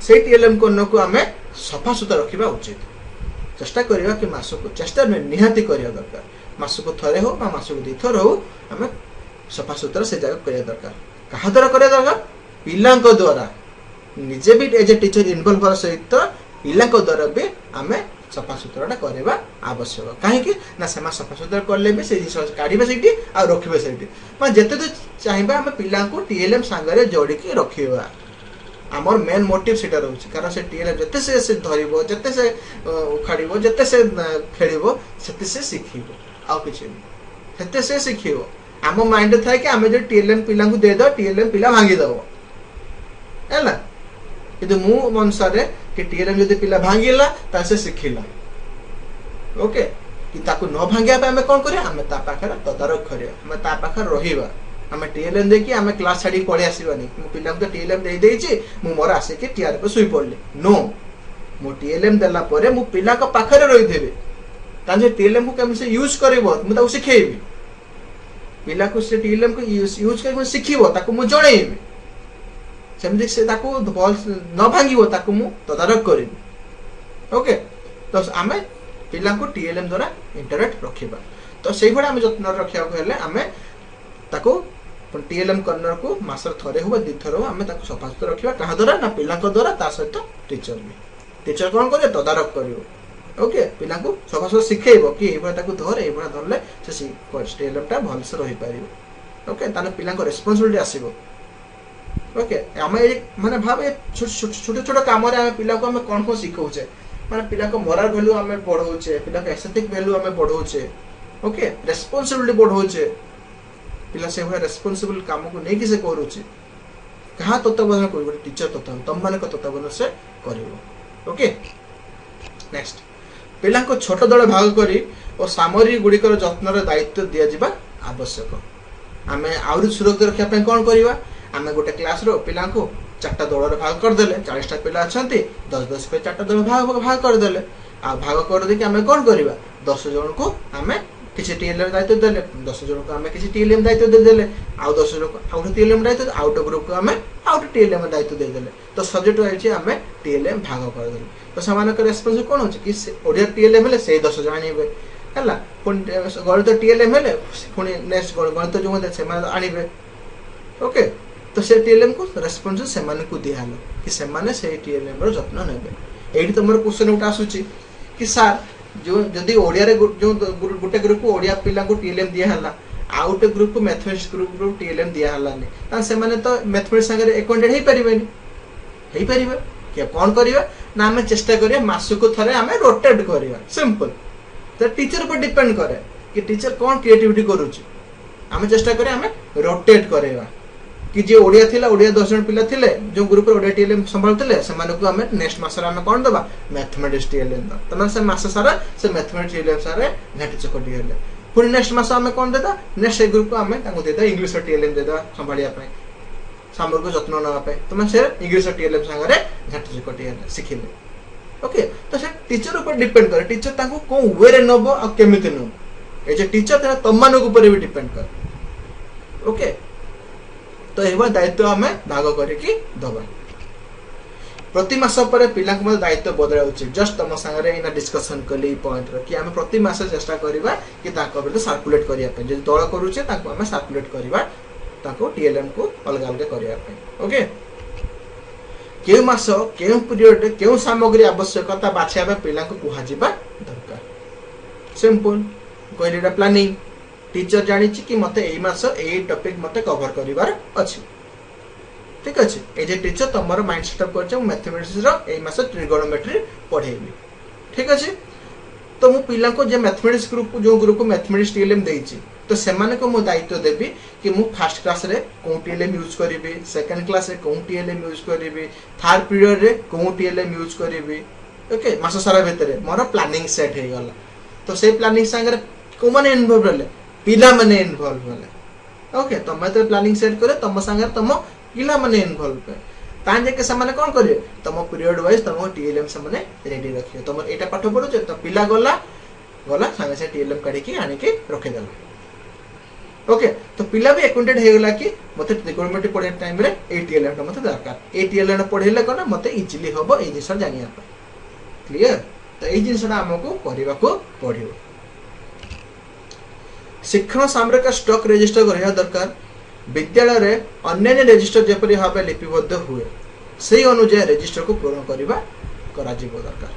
से टीएलएम कॉर्नर को आमे सफा सुतरा रखिबा उचित। चेष्टा करिया कि मासुक चेष्टा निहाती करिया दरकार मासुक थरे हो बा मासुक दी थर हो आमे सफा सुतरा से जगह करिया दरकार। कहा द्वारा करिया दरकार पिलांको द्वारा निजे भी एज ए टीचर इन्वॉल्व हो सहित पिलांको द्वारा भी आमे सफा सुतराटा करबा आवश्यक। काहे कि ना सेमा सफा सुतरा करले भी से काढिबा सेठी आ रखिबा सेठी मा जते तो चाहेबा हम पिलांको टीएलएम संगरे जोड़ी के रखिबा। हमर मेन मोटिव सेटा रहउछि कारण से टीएलएम जते से धरिबो जते से उखाडिबो जते से खेलिबो सेते से सिखिबो आ किछि सेते से सिखिबो। हम माइंड थाय कि हमें जो टीएलएम पिलांको दे दो टीएलएम पिला भांगी दबो हैला किंतु मु मनसारे कि टीएलएम जदि पिला भांगिला तासे सिखिला। ओके, कि ताको न भांगिया पे हमें कोन करिया हमें ता पाखर तदारक करिया हमें ता पाखर रहिबा। हमें टीएलएम देखि हमें क्लास छाडी पळे आसीबानी मु पिला तो टीएलएम दे देछि मु मोर आसे कि टीआर पे सुई पड़ले नो मु टीएलएम देला परे मु पिला को पाखर रहि देबे ताजे टीएलएम को केम से यूज करबो मु ताको सिखेइबी पिला को से टीएलएम को यूज कर सिखिबो ताको मु जणेइबी सेमति से ताको बॉल न भांगिबो ताको मु तदारक करिबी। ओके, तो आमे पिला को टीएलएम द्वारा इंटरेक्ट रखिबा। तो सेहि भडा आमे जत्न रखिया को हेले आमे ताको टीएलएम कॉर्नर को मासर थरे हो दि थरो आमे ताको सफा सुतरा रखिबा। कहा द्वारा ना पिला को द्वारा ता सहित टीचर भी टीचर कोन करे तदारक करिवो। ओके, पिला को सफा सुतरा सिखेइबो कि एबा ताको धर एबा धरले से टीएलएम टा भल से रहि पारिबो। ओके, ताने पिला को रिस्पांसिबिलिटी आसीबो। ओके, आमे माने भाबे छोटे छोटे काम रे आमे पिला को आमे कोन सिखौछे माने पिला को मोरल वैल्यू आमे पढौछे पिला को एस्थेटिक वैल्यू आमे पढौछे। ओके, रिस्पांसिबिलिटी पढौछे पिला से भय रिस्पांसिबल काम को नै कि से करूछे कहा तत्वबोधन करिवो टीचर तत्व तम माने को तत्वबोधन से करिवो। ओके, नेक्स्ट पिला को छोट दल भाग करी और सामग्री गुडिकर जत्न रे दायित्व दिया जिबा आवश्यक। आमे आउरी सुरक्षित रखिया पे कोन करिवा आमे गोटे क्लास रो पिला को चारटा दल रे भाग कर देले 40 टा पिला अछंती 10 पे चारटा दल भाग कर देले आ भाग कर दे कि आमे कोन करिवा 10 जन को आमे किछि टीएलएम दायित्व देले 10 जन को आमे किछि टीएलएम दायित्व दे देले आ 10 जन को आउट टीएलएम दायित्व आउट ग्रुप को आमे आउट टीएलएम दायित्व दे देले। तो सब्जेक्ट आइछि आमे टीएलएम भाग कर देले। तो समान के रेस्पोंस कोन होछि कि ओडिया टीएलएम ले से 10 जानिबे हला पुन गणित टीएलएम ले पुनी नेक्स्ट गणित जो मते से मान आनिबे। ओके, तो से टीएलएम को रेस्पोंस से मान को दिया हलो कि से माने से टीएलएम रो जत्न नेबे। एठी तमर क्वेश्चन उठा आसुची कि सर जो जदी ओडिया रे जो गुटे ग्रुप को ओडिया पिला को टीएलएम दिया हला आउट ग्रुप को मैथमेटिक्स ग्रुप को टीएलएम दिया हला ने ता से माने तो मैथमेटिक्स संगे अकाउंटेड हे परिबेनी हे परिबे कि कोन करिवा ना हमें चेष्टा करिया मासु को थरे हमें रोटेट करिवा सिंपल। तो टीचर पर डिपेंड करे कि टीचर कोन क्रिएटिविटी करूची हमें चेष्टा करिया हमें रोटेट करेवा कि जे ओडिया थिला ओडिया 10 जन पिला थिले जो ग्रुप रे ओडिया टीएलएम संभालथिले से माने को हमें नेक्स्ट मास रे हमें कोन दबा मैथमेटिक्स टीएलएम द तमन से मास सारा से मैथमेटिक्स टीएलएम सारे घाटी चकोटी हेले पुनी नेक्स्ट मास हमें कोन देदा नेक्स्ट ग्रुप को हमें ताको देदा इंग्लिश टीएलएम देदा संभालिया पे सामर को जत्न नवा पे तमन से इंग्लिश टीएलएम संगरे घाटी चकोटी हेले सिखिले। ओके, तो से टीचर ऊपर डिपेंड करे टीचर ताको को वे रे नबो आ केमिति नो ए जे टीचर तेरा तमन को ऊपर भी डिपेंड करे। ओके, तो एबा दायित्व हमें भाग करे कि दबा प्रति मास पर पिला को दायित्व बदला उचित। जस्ट तम संगे इना डिस्कशन कली पॉइंट रो कि हमें प्रति मास चेष्टा करबा कि ताको बेले सर्कुलेट करिया पे जे दल करूचे ताको हमें सर्कुलेट करबा ताको टीएलएम को अलग अलग करिया पे। ओके, केउ मास केउ पीरियड केउ सामग्री आवश्यकता बाछिया पे पिला को कुहा जिबा दरकार सिंपल कोइलेटा प्लानिंग टीचर जानी कि मते एई मास एई टॉपिक मते कवर करिवार अछि ठीक अछि ए जे टीचर तमरो माइंड सेटअप करछ मैथमेटिक्स रो एई मास ट्रिगोनोमेट्री पढेबी ठीक अछि। तो मु पिला को जे मैथमेटिक्स ग्रुप जो ग्रुप को मैथमेटिक्स टीएलएम देइची तो सेमाने को मु दायित्व देबी कि मु फर्स्ट क्लास रे कोन टीएलएम यूज करिवि, सेकंड क्लास रे कोन टीएलएम यूज करिवि, थर्ड पीरियड रे कोन टीएलएम यूज करिवि। ओके मास सारा भितर मोर प्लानिंग सेट हे गला। तो से प्लानिंग संगे को माने इन्वॉल्व रहले, पिला माने इन्वॉल्व रहले। ओके तमे तो प्लानिंग सेट करे तम संगे तम पिला माने इन्वॉल्व पे तान जे के सामने कोन करिवे तम पीरियड वाइज तम टीएलएम सामने रेडी रखियो। तम एटा पाठ पढो जे तो पिला गला गला संगे से टीएलएम काढी के आनी के रखे देला। ओके तो पिला भी अकाउंटेड हे गला कि मते रिक्वायरमेंट पढे टाइम रे ए टीएलएम मते दरकार। ए टीएलएम पढेले कोन मते इजीली होबो ए जिंस जानिया पे। क्लियर तो ए जिंसटा हमको करबा को पड़ियो। शिक्षण सामरिक स्टॉक रजिस्टर करिया दरकार। विद्यालय रे अन्य रजिस्टर जेपरि भाबे लिपिबद्ध हुए सही अनुसार रजिस्टर को पूर्ण करबा करा जीवो दरकार।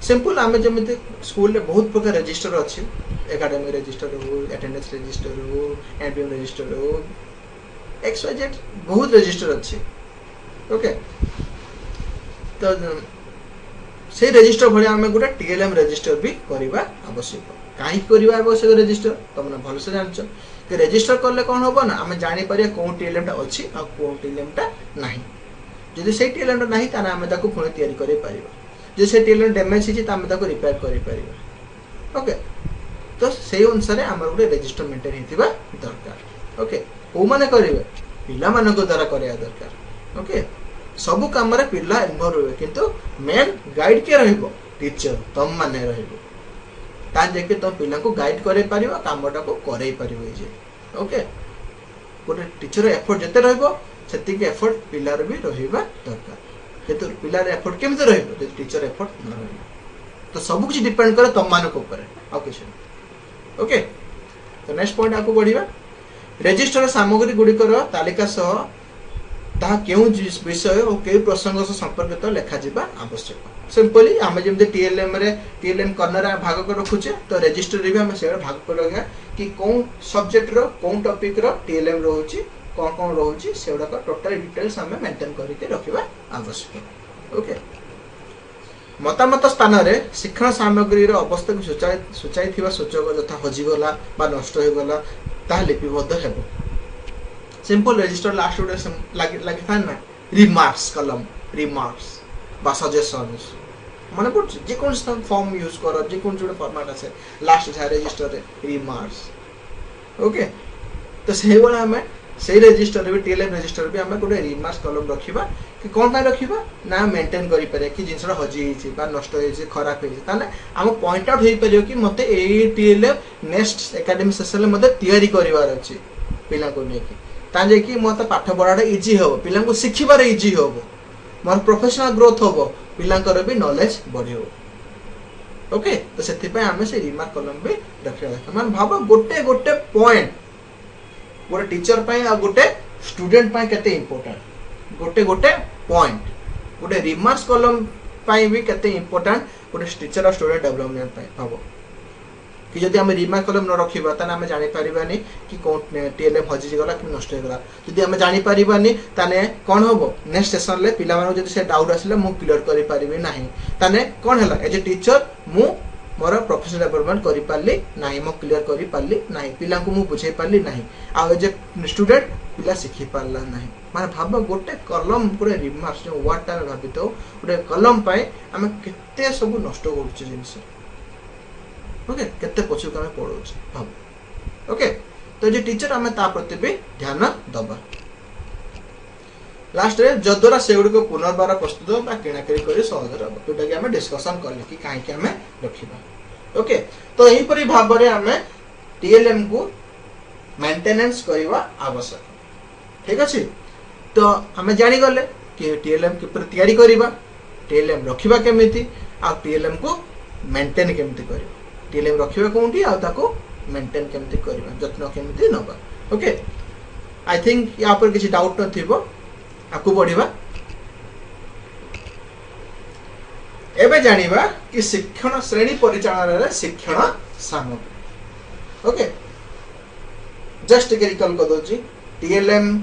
सिंपल आमे जमिते स्कूल रे बहुत प्रकार रजिस्टर अछि। एकेडमी रजिस्टर हो, अटेंडेंस रजिस्टर हो, एमपीएम रजिस्टर हो, एक्सवाइजेड बहुत रजिस्टर अछि। ओके तो से रजिस्टर भले आमे गोटे टीएलएम रजिस्टर भी करबा आवश्यक। काहे करबा आवश्यक रजिस्टर तमने भल से जानछ कि रजिस्टर करले कोन होबो ना आमे जानि परिया कोन टीएलएम टा अछि आ कोन टीएलएम टा नाही। जदि से टीएलएम टा नाही ताना आमे ताको पुणी तयारी करि परिबा। जे से टीएलएम डैमेज हिछि तामे ताको रिपेयर करि परिबा। ओके तो सेही अनुसार हमर गोटे रजिस्टर मेंटेन हेतिबा दरकार। ओके को माने करिवे पिला माने को द्वारा करिया दरकार। ओके सब काम रे पिला इन्वॉल्व होवे किंतु मेन गाइड के रहइबो टीचर तम माने रहइबो ता जेके तो पिला को गाइड करे परिबा कामटा को करे परिबो जे। ओके गोटे टीचर एफर्ट जते रहइबो सेति के एफर्ट पिलार भी रहिबा दरकार। किंतु पिलार एफर्ट केमते रहइबो जे टीचर एफर्ट न रहइबो तो सब कुछ डिपेंड करे तम मान को ऊपर आ किछ। ओके तो नेक्स्ट पॉइंट आपको बढ़िबा रजिस्टर सामग्री गुडिकर तालिका सह ता केउ विषय और केउ प्रसंग से संपर्कित लिखा जिबा आवश्यक। सिंपली आमे जेमते टीएलएम रे टीएलएम कर्नर भाग कर रखुचे तो रजिस्टर रे भी हम से भाग कर लगा कि कोन सब्जेक्ट रो कोन टॉपिक रो टीएलएम रहउची कोन कोन रहउची सेडा का टोटल डिटेल्स हमें मेंटेन करके रखिबा आवश्यक। ओके मतामत स्थान रे शिक्षण सामग्री रो अवस्था को सूचाई थिबा सूचक जथा हजि गला बा नष्ट हो गला ता लिपिबद्ध हेबो। सिंपल रजिस्टर लास्ट उडे लागे था ना रिमार्क्स कलम रिमार्क्स बा सजेशंस माने पड़ जे कोन फॉर्म यूज करो जे कोन जोडे फॉर्मेट আছে लास्ट जा रजिस्टर रे रिमार्क्स। ओके तो सेही वाला हमें सेही रजिस्टर रे टीएलएम रजिस्टर भी हमें गोटे रिमार्क्स कलम रखिबा कि कोन का रखिबा ना मेंटेन करि पारे कि जिंसरा हजि हिछि बा नष्ट हिछि खराब हिछि ताने हम पॉइंट आउट हेइ परियो कि मते ए टीएलएम नेक्स्ट एकेडमिक सेशन में मते तयारी करिवार अछि पिला को नेकी ताजे कि मते पाठ पढाडा इजी हो पिला को सिखिबार इजी हो मोर प्रोफेशनल ग्रोथ हो पिला कर भी नॉलेज बढ़ियो। ओके तो सेति पे हमें से रिमार्क कलम भी रखिया दरकार। मान भाबो गोटे गोटे पॉइंट गोटे टीचर पाए आ गोटे स्टूडेंट पाए केते इंपोर्टेंट गोटे गोटे पॉइंट गोटे रिमार्क्स कलम पाए भी केते इंपोर्टेंट गोटे टीचर और स्टूडेंट डेवलपमेंट पाए भाबो कि जदि हम रिमार्क कलम न रखिबा ताने हम जानि परिबानी कि कोन टीएलएम हजि गला कि नष्ट हो गला। जदि हम जानि परिबानी ताने कोन होबो नेक्स्ट सेशन ले पिला मानो जदि से डाउट आसिले मु क्लियर करि परिबे नाही ताने कोन हला एज ए टीचर मु मोर प्रोफेशनल डेवलपमेंट करि पारली नाही मु क्लियर करि पारली नाही पिला को मु बुझे पारली नाही आ एज ए स्टूडेंट पिला सिखि पारला नाही। माने भाबो गोटे कलम पूरे रिमार्क्स जो वर्ड टा भाबितो गोटे कलम पाए हम केते सब नष्ट करूछ जिंस। ओके केते पछु का पढौछ भाब। ओके तो जे टीचर हमें ता प्रति भी ध्यान दबा। लास्ट रे जद्वारा सेगुडी को पुनर्बार प्रस्तुत बा किणाकिरी करी सहज रहबो जोटा कि हमें डिस्कशन करले कि काहे कि हमें रखिबा। ओके तो एही परि भाव रे हमें टीएलएम को मेंटेनेंस करबा आवश्यक। ठीक अछि तो हमें जानि गले कि टीएलएम के पर तयारी करबा टीएलएम रखिबा केमिति आ टीएलएम को मेंटेन केमिति करबा टीएलएम रखिबा कोंटी आ ताको मेंटेन केमिति करबा जत्न केमिति नबा। ओके आई थिंक या पर किछि डाउट न थिबो आपको बढ़िबा। एबे जानिबा कि शिक्षण श्रेणी परिचालन रे शिक्षण सामग्री। ओके जस्ट के रिकॉल कर दोची टीएलएम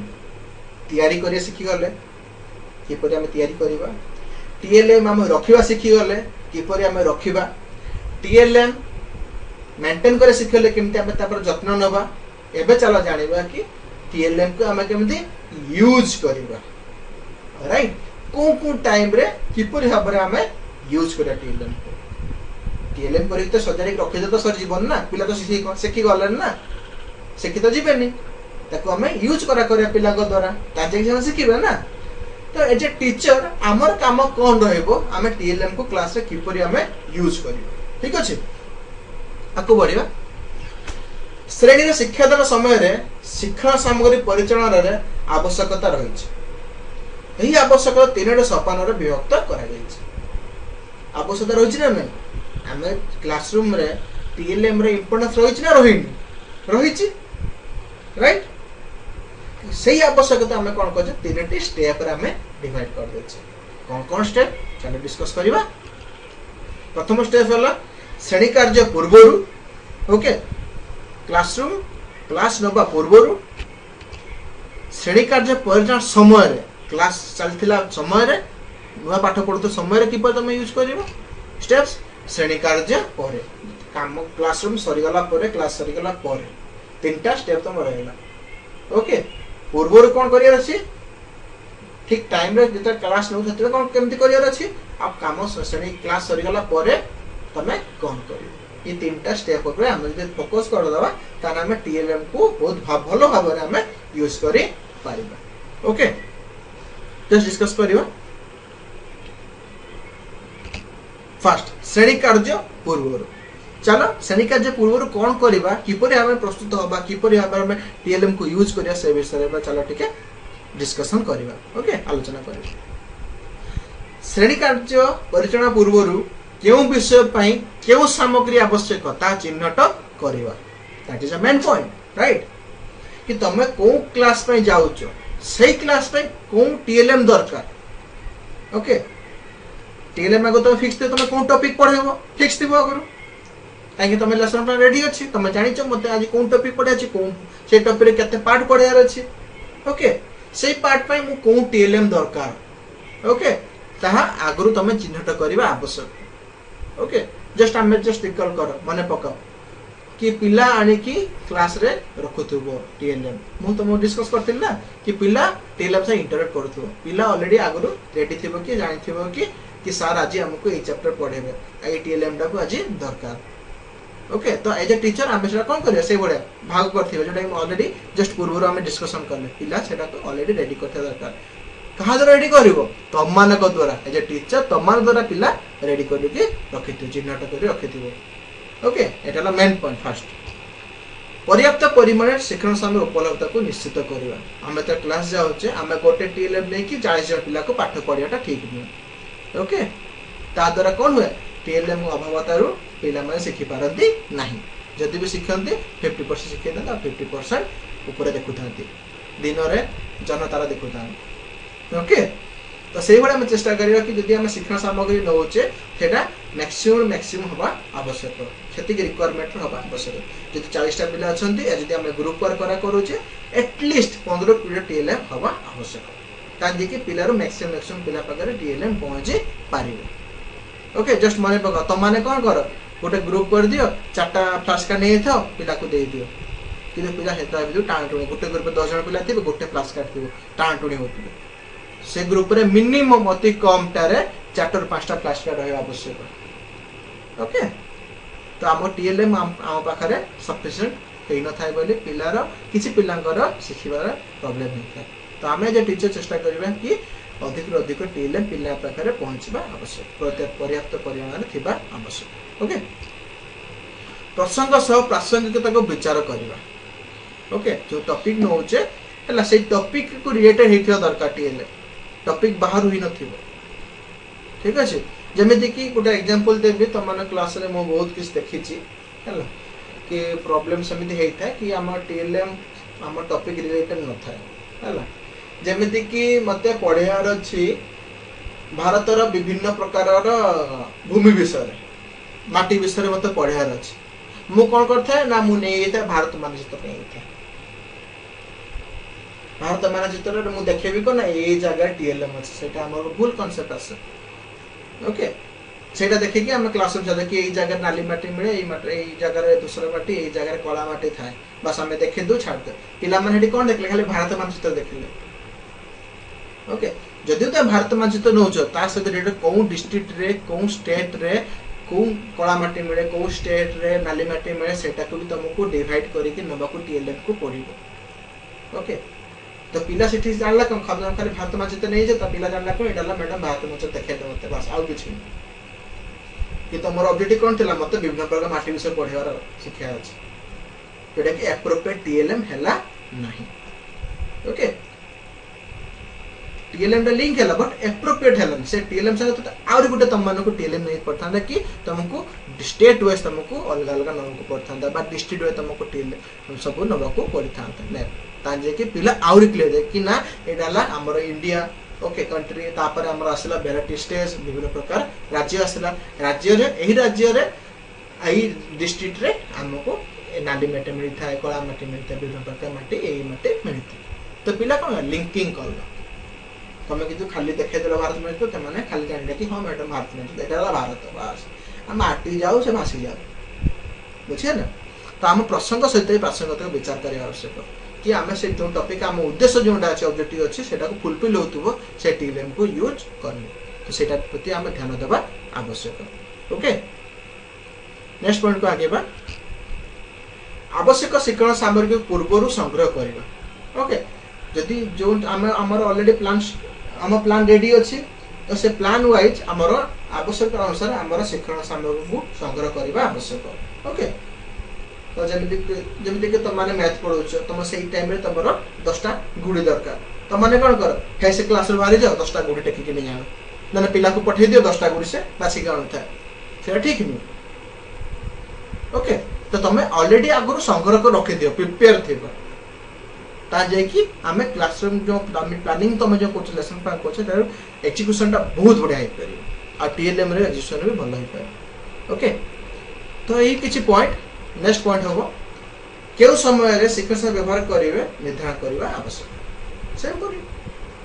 तयारी करिया सिखि गले कि परि हम तयारी करबा टीएलएम हम रखिबा सिखि गले कि परि हम रखिबा टीएलएम मेंटेन करे शिखले केमती आमे तापर जत्न नबा एबे चला जानिबा कि टीएलएम को आमे केमती यूज करिबा राइट को टाइम रे किपरि भाबरे आमे यूज करा टीएलएम करी तो सजारी रखि तो सर जीवन ना पिला तो सिखी गलन ना सिखी तो जीवेनी ताको आमे यूज करा पिला को द्वारा ताजे शिखिबे ना तो एज ए टीचर आमर काम कौन रहइबो आमे टीएलएम को क्लास रे किपरि आमे यूज करिबो ठीक अछि आको बढ़िबा श्रेणी रे शिक्षादान समय रे शिक्षण सामग्री परिचालन रे आवश्यकता रहिछि एही आवश्यकता तीनटा सोपान रे विभक्त करा जाइछि आवश्यकता रहिछि ना नै आमे क्लासरूम रे टीएलएम रे इंपोर्टेंस रहिछि ना रहिछि राइट सही आवश्यकता हमें कौन कर तीन स्टेप रे हमें डिवाइड कर देछे कौन स्टेप चलो डिस्कस करिबा प्रथम स्टेप हला श्रेणी कार्य पूर्वरु ओके क्लासरूम क्लास नबा पूर्वरु श्रेणी कार्य परिचालन समय रे क्लास चलथिला समय रे नुवा पाठ पढुतो समय रे किपर तुम यूज करिवो स्टेप्स श्रेणी कार्य परे काम क्लासरूम सरी गला परे क्लास सरी गला परे तीनटा स्टेप तुम रहला ओके पूर्वर कौन करियर अछि ठीक टाइम रे जेता क्लास न होतले कौन केमती करियर अछि अब काम श्रेणी क्लास सरी गला परे तमे कौन करियो ये तीनटा स्टेप ऊपर हम जे फोकस कर दबा ताना हम टीएलएम को बहुत भलो भाव रे हम यूज करि पारिबा ओके जस्ट डिस्कस करियो फर्स्ट श्रेणी कार्य पूर्वर चलो श्रेणी कार्य पूर्व कौन करवा किपरि हमें प्रस्तुत होबा किपरि हमें टीएलएम को यूज करिया से विषय में चलो ठीक है डिस्कशन करवा ओके आलोचना करवा श्रेणी कार्य परिचालन पूर्व केउ विषय पई केउ सामग्री आवश्यक ता चिन्हट करवा that is a main point right कि तमे को क्लास पई जाउचो सही क्लास पई को टीएलएम दरकार ओके टीएलएम आगो तो फिक्स तमे को टॉपिक पढेबो फिक्स दिबो करू काहे तमे लेसन प्लान रेडी अछि तमे जानि छ मते आज कोन टॉपिक पढे अछि कोन से टॉपिक रे केते पार्ट पढेयार अछि ओके सेही पार्ट पई मु कोन टीएलएम दरकार ओके ताहा आगरु तमे चिन्हट करबा आवश्यक ओके जस्ट हमें जस्ट रिकॉल करो माने पकाओ कि पिला आनी की क्लास रे रखुथुबो टीएलएम मु तुम डिस्कस करथिन ना कि पिला टीएलएम से इंटरेक्ट करथुबो पिला ऑलरेडी आगरु रेडी थिबो कि जानि थिबो कि सर आज हमको ए चैप्टर पढेबे ए टीएलएम टा को आज दरकार ओके तो एज ए टीचर आमे सेटा कोन करिया से बडे भाग करथिबे जेटा हम ऑलरेडी जस्ट पूर्व हम डिस्कशन करले पिला सेटा को ऑलरेडी रेडी करथे दरकार कहा द्वारा रेडी करिवो तमान को द्वारा एज ए टीचर तमान द्वारा पिला रेडी करि के रखिथि चिन्हट करि रखिथिबो ओके एटाला मेन पॉइंट फर्स्ट पर्याप्त परिमाण शिक्षण समय उपलब्धता को निश्चित करवा हमें तो क्लास जाउचे हमें गोटे टीएलएम नै कि 40 जन पिला को पाठ पढियाटा ठीक नै ओके ता द्वारा कोन हुए टीएलएम अभावतारु पिला माने सिखि पारंती नाही जदि भी सिखंती 50% सिखैना ता 50% ऊपर देखुथांती दिन रे जनतारा देखुथां ओके तो सेही बडा हम चेष्टा करियो कि जदि हम शिक्षण सामग्री नउचे सेटा मैक्सिमम हबा आवश्यक खेती रिक्वायरमेंट हबा आवश्यक जदि 40 टा पिला अछंती जदि हम ग्रुप वर्क करा करूचे एटलीस्ट 15 पीरियड टीएलएम हबा आवश्यक तांजे कि पिलारो मैक्सिमम पिला पाखरे टीएलएम पहुंचे पारिबो ओके जस्ट माने पका त माने कोन करो गोटे ग्रुप कर दियो चारटा फ्लाश कार्ड नै थाओ पिला को दे दियो कि पिला हेता बिदु टाण टुणी गोटे ग्रुप में 10 जन पिला थिबे गोटे फ्लाश कार्ड थिबो टाण टुणी होतिबे से ग्रुप रे मिनिमम अति कम टारे 4 टा 5 टा फ्लाश कार्ड होय आवश्यक ओके तो हम टीएलएम हम पाखरे सफिशिएंट हेइ न थाय बोली पिलार किछि पिलांकर सिखिबार प्रॉब्लम नै थाय तो हमें जे टीचर चेष्टा करबा कि अधिक अधिक टीएलएम पिला पाखरे पहुंचबा आवश्यक पर्याप्त परिमाण में थिबा आवश्यक ओके प्रसंग सह प्रासंगिकता को विचार करबा ओके जो टॉपिक न होचे हला से टॉपिक को रिलेटेड हेथियो दरकार टीएलएम टॉपिक बाहर हुई नथिबो ठीक अछि जेमेति कि गोटे एग्जांपल देबी त माने क्लास रे मो बहुत किछ देखि छी हला कि प्रॉब्लम समिति हेइ था कि हम टीएलएम हम टॉपिक रिलेटेड न था हला जेमेति कि मते पढियार अछि भारतर विभिन्न प्रकार भूमि विषय माटी विषय मते पढियार अछि मु कोन करथे ना मु नै एता भारत मानचित्र नै एता भारत मानचित्र रे मु देखेबी को ना ए जगह टीएलएम अछि सेटा हमर भूल कांसेप्ट आसे ओके सेटा देखिए आम क्लास रूम कि यही जगह नाली माटी मिले यही जगह दूसरा माटी यही जगह कला माटी थाए बस आम देखी दू छाड़ दे पे कौन देखले खाली भारत मानचित्र देखिले ओके जदि तो भारत मानचित्र नौ सहित कौ डिस्ट्रिक्ट रे कौ स्टेट रे कौ कला माटी मिले कौ स्टेट रे नाली माटी मिले सेटा को भी तुमको डिवाइड करके नबाकू टीएलएम को पड़ो ओके तो पिला से जानला कौन खाली भारत मानचित्र नहीं जाता पिला जानला कौन एटा मैडम भारत मानचित्र देखे मत बस आउ किछि कि तुम ऑब्जेक्टिव कौन थिला मत विभिन्न प्रकार माटी विषय पढ़ार शिक्षा अछि जोटा कि एप्रोप्रिएट टीएलएम हैला नहीं ओके टीएलएम लिंक हैला बट एप्रोप्रिएट हैला से टीएलएम से तो आउर गुटे तुम मानको टीएलएम नहीं पड़थांदा कि तुमको स्टेट वाइज तुमको अलग अलग नमको पड़थांदा बा डिस्ट्रिक्ट वाइज तुमको टीएलएम सब नबको पड़थांदा ने ताजे कि पिला आउर क्लियर दे कि ना एडाला हमर इंडिया ओके कंट्री तापर हमर आसला वेराइटी स्टेज विभिन्न प्रकार राज्य आसला राज्य रे एही राज्य रे एही डिस्ट्रिक्ट रे हमको नाली माटी मिलता है कला माटी मिलता है विभिन्न प्रकार माटी यही माटी मिलती तो पिला कौन लिंकिंग कर तुम कि खाली देखे देल भारत में तो मैंने खाली जानले कि हाँ मैडम भारत में देखा भारत बस माटी जाऊ से भासी जाऊ बुझे ना तो आम प्रसंग सहित प्रासंगिक विचार करने आवश्यक कि आम से जो टॉपिक आम उद्देश्य जोटा अच्छे ऑब्जेक्टिव अच्छे से फुलफिल होतुबो से टीएलएम को यूज करनी तो सेटा प्रति आम ध्यान देवा आवश्यक ओके नेक्स्ट पॉइंट को आगे बा आवश्यक शिक्षण सामग्री पूर्व संग्रह करवा ओके जदि जो आमर ऑलरेडी प्लान रेडी अच्छी तो से प्लान वाइज आमर आवश्यक अनुसार आमर शिक्षण सामग्री को संग्रह करवा आवश्यक ओके तो जमीती कि तुम मैथ पढ़ाऊच तुम से टाइम रे तुम 10टा गुड़ी दरकार तुम मैंने कौन कर है से क्लास बाहरी जाओ 10टा गुड़ी टेकिक नहीं जाओ ना पिला को पठे दियो 10टा गुड़ी से बासिक अनुता है ठीक नहीं ओके तो तुम ऑलरेडी आगुरी संग्रह कर रखी दियो प्रिपेयर थी कि आम क्लासरूम जो प्लानिंग तुम जो कोच लेसन प्लान कर एक्जिक्यूशन टा बहुत बढ़िया हो पार आ टीएलएम रे एक्जिक्यूशन भी भल हो पाए ओके तो यही किछि पॉइंट नेक्स्ट पॉइंट हम क्यों समय रे शिक्षण व्यवहार करेंगे निर्धारण करने आवश्यक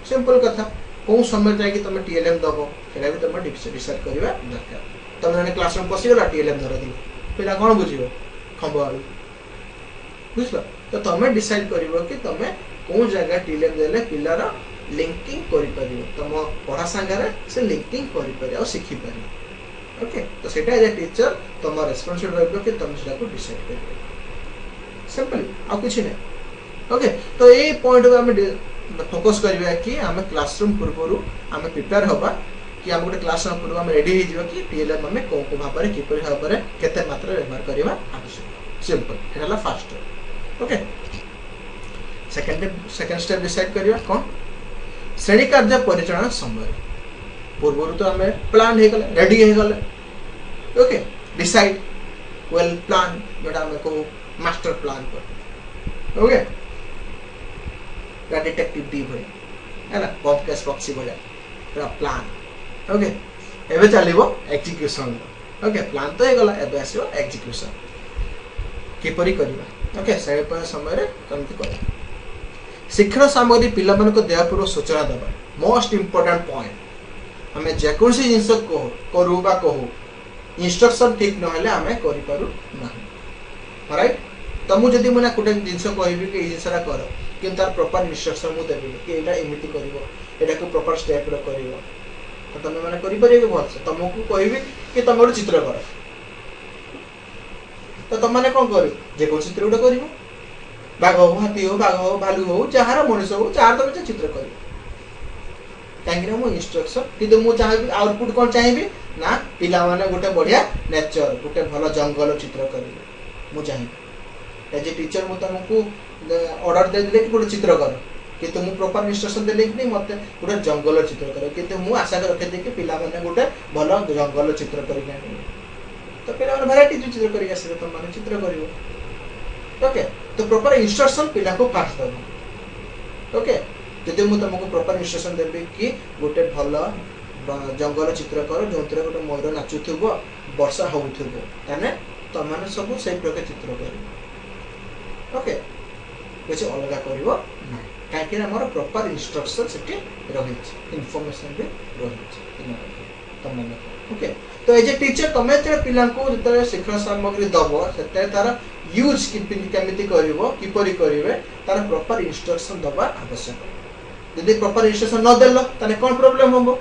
सिंपल कथा कौन समय जाकि तुम टीएलएम दब से भी तुम डिसाइड करवा दरकार तुम मैंने क्लासरूम पशिगला टीएलएम धर दी पिला कौन बुझे खंब आलू बुझल तो तुम डिसाइड कर कि तुम कौन जगह टीएलएम देले पिलार लिंकिंग कर तुम पढ़ा सांगे से लिंकिंग कर शिखिपार ओके तो सेटा एज ए टीचर तुम रेस्पॉन्सिबल रहबो कि तुम सेटा को डिसाइड करबो सिंपल आ कुछ नहीं ओके तो ये पॉइंट पे हम फोकस करबा कि हम क्लासरूम पूर्व हम प्रिपेयर होबा कि हम गोटे क्लासरूम पूर्व हम रेडी हो जिवो कि टीएलएम हम को भाव में किपरि भाव में केते मात्रा व्यवहार करबा आवश्यक सिंपल एला first okay second step decide करबा कोन श्रेणी कार्य परिचालन समय पूर्व तो आम प्लान हो गले रेडी हो गले ओके डिसाइड वेल प्लान जोटा आम कहू मास्टर प्लान पर ओके डिटेक्टिव डी भाई है ना बम केस पक्षी भाया प्लान ओके एबे चलिबो एग्जीक्यूशन ओके प्लान तो हो गला एबे आसीबो एग्जीक्यूशन किपरि करबा ओके से समय रे कमति कर शिक्षण सामग्री पिला मन को देह पूर्व सूचना देबा मोस्ट इंपोर्टेंट पॉइंट हमें जेकोसी जिनस करू बा कहू इंस्ट्रक्शन ठीक नहले आमे करि पारु नाही राइट तो मु जदी मुना कोटे जिनस कहबी कि ई जिनसरा कर कि तार प्रॉपर इंस्ट्रक्शन मु देबी कि एटा एमिति करिवो एटा को प्रॉपर स्टेप रो करिवो तो तमे माने करि परिबे कि भलसे तुमको कहबी कि तुम गोटे चित्र कर तो तुम माने कोन करिवो जेकोसी चित्र गोटे करिवो बाघ हो हाथी हो बाघ हो भालू हो जहार मनुष्य हो चार तुम चित्र करिवो कहीं मो इंस्ट्रक्शन कि मु चाहिए आउटपुट कौन चाहिए ना पिला माने गोटे बढ़िया नेचर गोटे भल जंगल चित्र करेंगे मु चाहिए एज ए टीचर मु तुमको ऑर्डर दे देले कि गोटे चित्र कर कि तुम प्रॉपर इंस्ट्रक्शन देले कि नहीं मते गोटे जंगल चित्र कर कि मु आशा रखे दे कि पिला माने गोटे भल जंगल चित्र करिके तो पिला माने वैरायटी चित्र करिके आसे तुम माने चित्र करिवो ओके तो प्रॉपर इंस्ट्रक्शन पिला को फास्ट दबो ओके जदि मु तुमको प्रॉपर इंस्ट्रक्शन देबी कि गोटे भल जंगल चित्र कर जो गोटे मयूर नाचुथुबो वर्षा होउथुबो ताने तुम माने सब से प्रकार चित्र कर ओके किसी अलग करिवो ना काहे कि हमर प्रॉपर इंस्ट्रक्शन सेठी रही इनफॉरमेशन भी रही तुम माने ओके तो एज ए टीचर तुम जो पिला जो शिक्षण सामग्री दब से तार यूज केमी किपरि करेंगे तार प्रॉपर इंस्ट्रक्शन दबा आवश्यक यदि प्रॉपर इंस्ट्रक्शन न देल ताने कौन प्रॉब्लम हम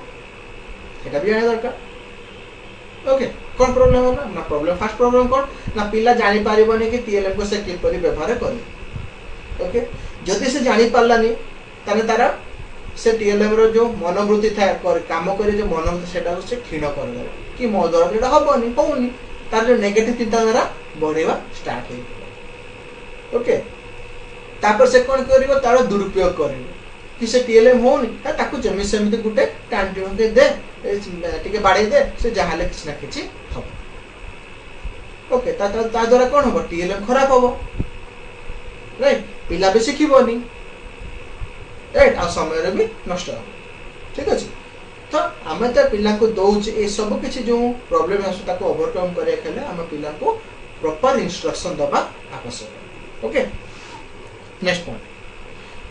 सेटा भी जाना दरकार ओके कौन प्रॉब्लम होला ना प्रॉब्लम फर्स्ट प्रॉब्लम कौन ना पिला जानि पारिबनी कि टीएलएम को से किपरि व्यवहार करे ओके जदि से जानि पारलानी ताने तार से टीएलएम रो जो मनोवृत्ति था काम करे जो मनोवृत्ति सेटा से क्षीण कर दे कि मो द्वारा जेटा हबनी होउनी तार जो नेगेटिव चिंताधारा बढ़ेवा स्टार्ट हो ओके तापर से कोन करिवो तार दुरुपयोग करिवो कि से टीएलएम होउनी ताकू जमी सेमिति गुटे टांटियो के दे टिके बाडे दे से जहाले किछ ना किछ हबो ओके ता द्वारा कोन हबो टीएलएम खराब हबो राइट पिला भी शिखिबोनी राइट आ समय रे भी नष्ट हो ठीक अछि तो आमे त पिला को दउछ ए सब किछि जो प्रॉब्लम आसु ताको ओवरकम करे खेले आमे पिला को प्रॉपर इंस्ट्रक्शन दबा आवश्यक ओके नेक्स्ट पॉइंट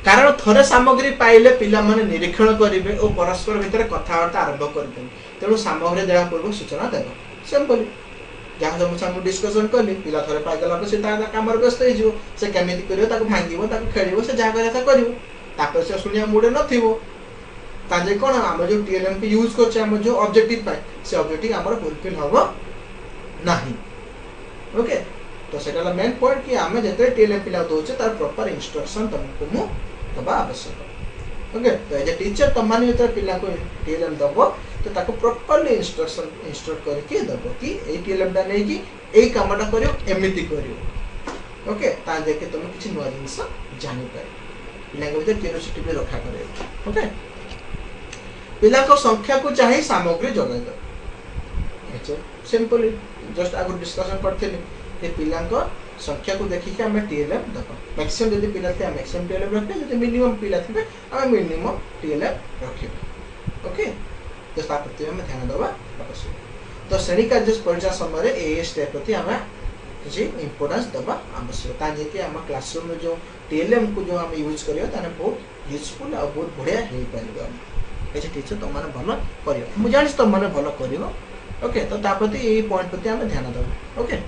कारण थरे सामग्री पाइले पिला माने निरीक्षण करिवे और परस्पर भितर कथावार्ता आरंभ करबे तेणु सामग्री देवा पूर्व सूचना देबो सिंपल जहाँ सब हम डिस्कशन कली पिला थरे पाइ गला से ता काम व्यस्त हो जो से केमिति करियो ताको भांगिबो ताको खेलिबो से जहाँ करे ता करियो तापर से सुनिया मुडे नथिबो ताजे कोन हम जो टीएलएम पे यूज करछे हम जो ऑब्जेक्टिव पाइ से ऑब्जेक्टिव हमर फुलफिल हबो नाही ओके तो सेटा मेन पॉइंट कि हमें जते टीएलएम पिला दोचे तार प्रॉपर इंस्ट्रक्शन तुमको मु दबा आवश्यक ओके तो एज ए टीचर तुम माने जते पिला को टीएलएम दबो तो ताको प्रॉपर्ली इंस्ट्रक्शन इंस्ट्रक्ट करके दबो कि ए टीएलएम दा नै कि एई कामटा करियो एमिति करियो ओके ता देखे तुम किछि नवा जिंस जानि पाए पिला को क्यूरियोसिटी पे रखा करे ओके पिला को संख्या को चाहे सामग्री जगाई दो अच्छा सिंपली जस्ट आगु डिस्कशन करथिली ए पिला को संख्या को देखि के हमें टीएलएम दबा मैक्सिमम यदि पिला थे मैक्सिमम टीएलएम रखते यदि मिनिमम पिला थे हमें मिनिमम टीएलएम रखिबे ओके तो ता प्रति हमें ध्यान दबा आवश्यक तो श्रेणी कार्य परीक्षा समय ए स्टेप प्रति हमें किसी इंपोर्टेंस दबा आवश्यक ता जे कि हम क्लासरूम में जो टीएलएम को जो हम यूज करियो ताने बहुत यूजफुल और बहुत बढ़िया हे पाइबो एज टीचर तुम माने भलो करियो मु जानि तुम माने भलो करियो ओके तो ता प्रति ए पॉइंट प्रति हमें ध्यान दबा ओके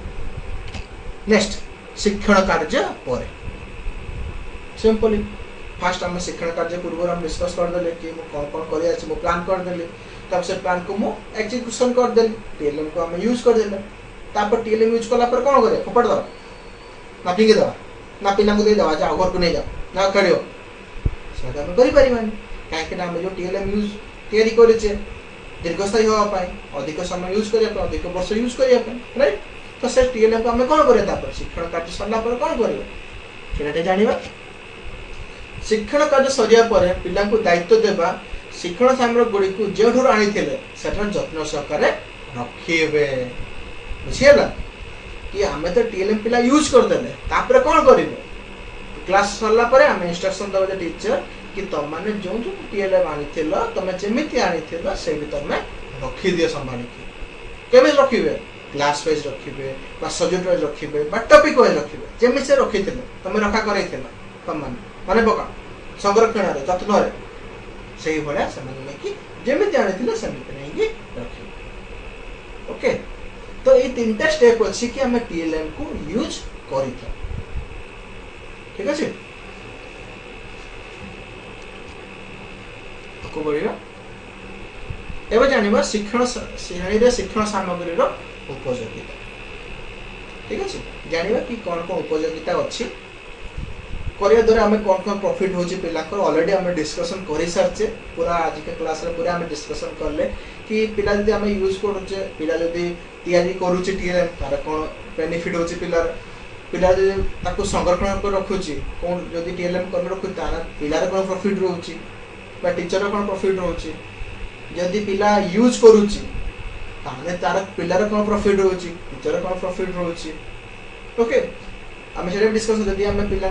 नेक्स्ट शिक्षण कार्य पर सिंपली फास्ट हम शिक्षण कार्य पूर्व हम डिस्कस कर देले कि मु कोन करिया छै मु प्लान कर देले तब से प्लान को मु एग्जीक्यूशन कर देले टीएलएम को हम यूज कर देले तापर टीएलएम यूज करला पर कोन करे फोपड़ दो ना पिंगे दो ना पिला को दे दो जा घर को नहीं जाओ ना करियो सेटा हम करि परिबानी काहे कि हम जो टीएलएम यूज तैयारी करे छे दीर्घस्थायी होवा पाए अधिक समय यूज करिया पर अधिक वर्ष यूज करिया पर राइट तो से टीएलएम को हम कोन करे तापर शिक्षण कार्य सरला पर कोन करियो सेटा जानिबा शिक्षण कार्य सरिया पर पिला को दायित्व देबा शिक्षण सामग्री गुडी को जेठुर आनी थिले सेठर जत्न सहकारे रखिबे बुझियला कि हमें तो टीएलएम पिला यूज कर देले तापर कोन करिबे क्लास सरला पर हम इंस्ट्रक्शन दबा टीचर कि तुम माने जो जो टीएलएम आनी थिलो तुम जेमिति आनी थिलो से भी तुम रखि दियो संभाली के केबे रखिबे क्लास वाइज रखिबे बा सब्जेक्ट वाइज रखिबे बा टॉपिक वाइज रखिबे जेमि से रखि थिलो तुम रखा करे थिलो तुम माने पका संरक्षण रे जत्न रे सेही भला समान कि जेमिति आनी थिलो सेमिति नै कि रखिबे ओके तो ये तीनटा स्टेप अछि कि हम टीएलएम को यूज करि था ठीक अछि को बढ़िया एबे जानिबा शिक्षण श्रेणी रे शिक्षण सामग्री रो उपयोगिता ठीक अछि जानिबा कि कोन कोन उपयोगिता अछि करिया द्वारा हमें कोन कोन प्रॉफिट होछि पिला को ऑलरेडी हमें डिस्कशन करि सरचे पूरा आज के क्लास रे पूरा हमें डिस्कशन करले कि पिला जदि हमें यूज करूचे पिला जदि तैयारी करूचे टीएलएम तार कोन बेनिफिट होछि पिला जदि ताको संरक्षण कर रखुची कोन जदि टीएलएम कर रखु तार पिला रे कोन प्रॉफिट रहउची बा टीचर रे कोन प्रॉफिट रहउची जदि पिला यूज करूची ताने तार पिला रे कोन प्रॉफिट रहउची टीचर रे कोन प्रॉफिट रहउची ओके हम सेरे डिस्कस जदि हम पिला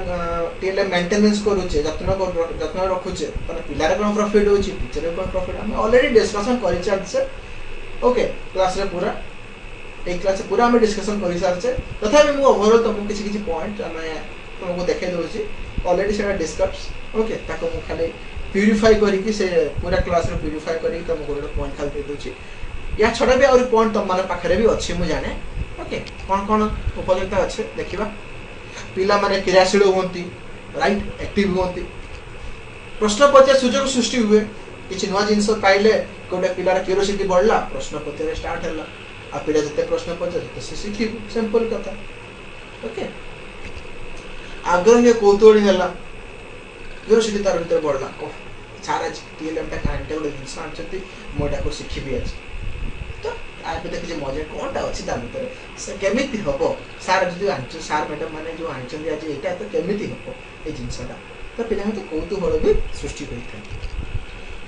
टीएलएम मेंटेनेंस करूचे जत्न रखुचे तने पिला रे कोन प्रॉफिट होची टीचर रे कोन प्रॉफिट हम ऑलरेडी डिस्कशन करि चालछे ओके क्लास रे पूरा एक क्लास पूरा हम डिस्कशन करि सारछे तथापि मु ओवरऑल तुमको किछि किछि पॉइंट हमें तुमको देखे दोछि ऑलरेडी सेरा डिस्कस ओके ताको मु खाली प्यूरिफाई करी कि से पूरा क्लास रे प्यूरिफाई करी तुमको गोटे पॉइंट खाली दे दोछि या छड़ा भी और पॉइंट तुम मान पाखे भी अच्छी मुझे जाने ओके कौन कौन उपयोगिता अच्छे देखा पिला माने क्रियाशील होती राइट एक्टिव होती प्रश्न पचार सुजोग सृष्टि हुए किसी नुआ जिनस पाइले गोटे पिलार क्यूरियोसिटी बढ़ला प्रश्न पचार स्टार्ट है आ पिला जिते प्रश्न पचार से शिखी सिंपल कथा ओके आग्रह कौतूहली है क्यूरियोसिटी तार भीतर बढ़ला ओह सारा टीएलएम टा कांटे गोटे जिनस आनछंती मोटा को शिखी भी अछि तो आ पे देखि मजा कोनटा अछि ता भीतर से केमिति हबो सार जदि आनछ सार मैडम माने जो आनछंती आज एटा तो केमिति हबो ए जिनसटा तो पिला मते कौतूहल भी सृष्टि होइथा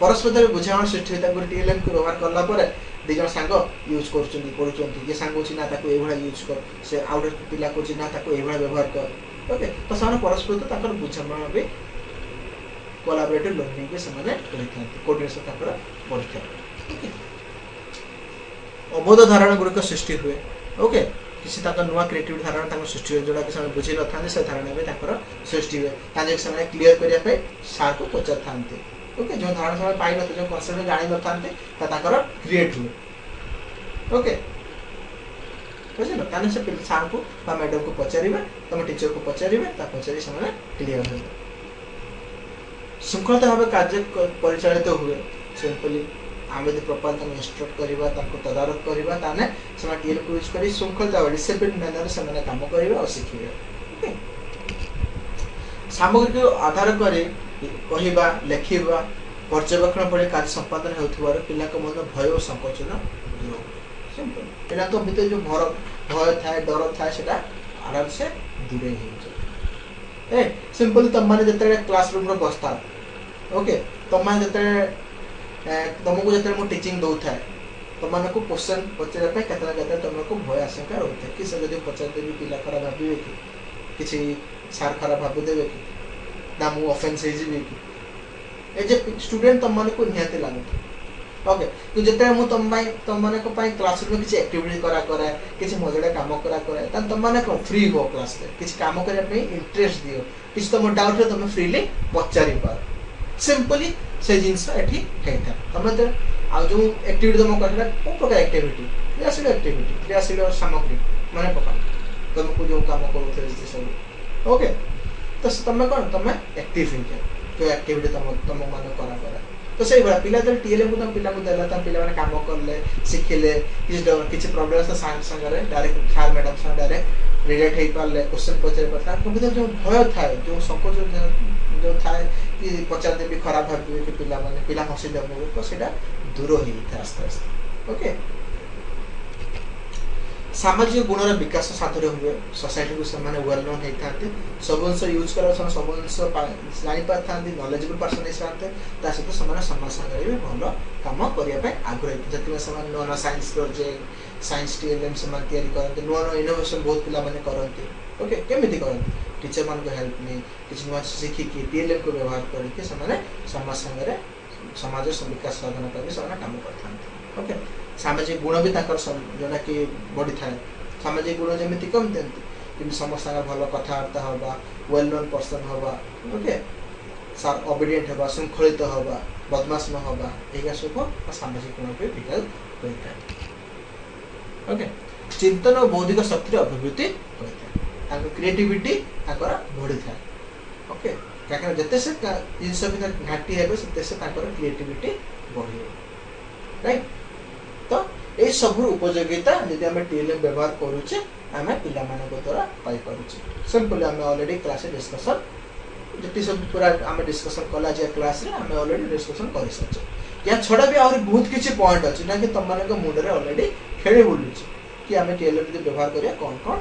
परस्पर बुझाण सृष्टि होता गोटे टीएलएम को व्यवहार करला परे दि जण सांग यूज करछंती पढुछंती जे सांग होछि ना ताको एभळा यूज कर से आउट पिला को ना ताको एभळा व्यवहार कर ओके तो साने परस्पर तो ताकर बुझामण भी कोलैबोरेटिव लर्निंग के समाने करिथांती कोऑर्डिनेशन ताकर बढ़िथा ओके अबोध धारणा गुरुक सृष्टि हुए ओके किसी ताकर नुआ क्रिएटिव धारणा ताको सृष्टि हुए जोडा के समय बुझी न थांते से धारणा भी ताकर सृष्टि हुए ताजे समय क्लियर करिया पे सार को पचार थांते ओके जो धारणा समय पाई न जो कॉन्सेप्ट जानि न थांते ता ताकर क्रिएट हुए ओके बुझिलो ताने से सार को बा मैडम को पचारिबा तम टीचर को पचारिबा ता पचारि समय क्लियर हो शृंखलित भाव कार्य परिचालित हुए सिंपली आम यदि प्रॉपर तम इंस्ट्रक्ट करबा ताको तदारक करबा ताने समा टीएल को यूज करी शृंखलित भाव डिसिप्लिन मैनर से माने काम करबा और सिखिबा ओके सामग्री को आधार करे कहिबा लेखिबा पर्यवेक्षण पड़े कार्य संपादन होथुवार पिला को मन भय और संकोचन दूर सिंपल पिला तो भीतर जो भय थाए डर थाए सेटा आराम से दूर हो जाए ए सिंपल तम माने जते क्लासरूम रो बस्ता ओके तम माने जते तुमको जते मो टीचिंग दउ थाए तुम मान को क्वेश्चन पचरा पे केतना केतना तुमको भय आशंका रहते कि से जदी पचर देबी पिला खराब भाबिबे कि किछि सार खराब भाबि देबे कि ना मु ऑफेंस हे जिबे कि ए जे स्टूडेंट तुम माने को निहाते लागो ओके तो जते मु तुम माने को पाई क्लासरूम में किछि एक्टिविटी करा किछि मजडा काम करा त तुम माने को फ्री हो क्लास में किछि काम करिया पे इंटरेस्ट दियो किछि तुम डाउट रे तुम फ्रीली पचारि पार सिंपली से जिनस एठी हेता तमे तो आ जो एक्टिविटी तुम करला को प्रकार एक्टिविटी क्रियाशील सामग्री माने पका तुमको जो काम करू थे सब ओके तो तुम कौन तुम एक्टिव हो जाए तो एक्टिविटी तुम मान करा तो से बड़ा पिला तो टीएलएम को तुम पिला को देला तुम पिला माने काम करले सिखिले किछि प्रॉब्लम से संग रे डायरेक्ट सार मैडम से डायरेक्ट रिलेट हे पाले क्वेश्चन पचार पता तो भीतर जो भय थाए जो संकोच जो थाए कि पचार देबी खराब भाबी कि पिला माने पिला हसी देबो तो सेटा दूर हो था आस्ते आस्ते ओके सामाजिक गुणर विकास साधन हुए सोसाइटी को समान वेल नोन होते सब जिन यूज कर सब जिन जानी पारि नॉलेजेबल पर्सन होते सहित से समाज सागर भी भल कम करने आग्रही जैसे नुआ नुआ साइंस प्रोजेक्ट साइंस टीएलएम से करते नुआ नुआ इनोवेशन बहुत पिला करते ओके केमी करते टीचर मान हेल्प नहीं किसी नुआ शिखिकी टीएलएम को व्यवहार करके समाज सागर समाज विकास साधन भी से कम करते ओके सामाजिक गुण भी जोटा कि बढ़ी थाए सामाजिक गुण जमी कमती कि समस्त भल कथबार्ता हवा वेल नोन पर्सन हवा ओके सार ओबीडिएंट हवा शृंखलित हवा बदमाश न हवा यही सब सामाजिक गुण भी विकास होता है ओके चिंतन और बौद्धिक शक्ति अभिवृद्धि होता है क्रिएटिविटी बढ़ी था ओके क्या जिते से जिनस भर घाटी है से क्रिएटिविटी बढ़ राइट तो ये सब उपयोगिता यदि आम टीएलएम व्यवहार करुचे आम पिला द्वारा पाई पारुचे सिंपली आम ऑलरेडी क्लास डिस्कशन जी सब पूरा आम डिस्कशन कला जे क्लास रे आम ऑलरेडी डिस्कशन कर सारे या छड़ा भी आहरी बहुत किसी पॉइंट अच्छे ना कि तुम मान मुंड में ऑलरेडी खेली बुलूँ कि आम टीएलएम जो व्यवहार करिया कौन कौन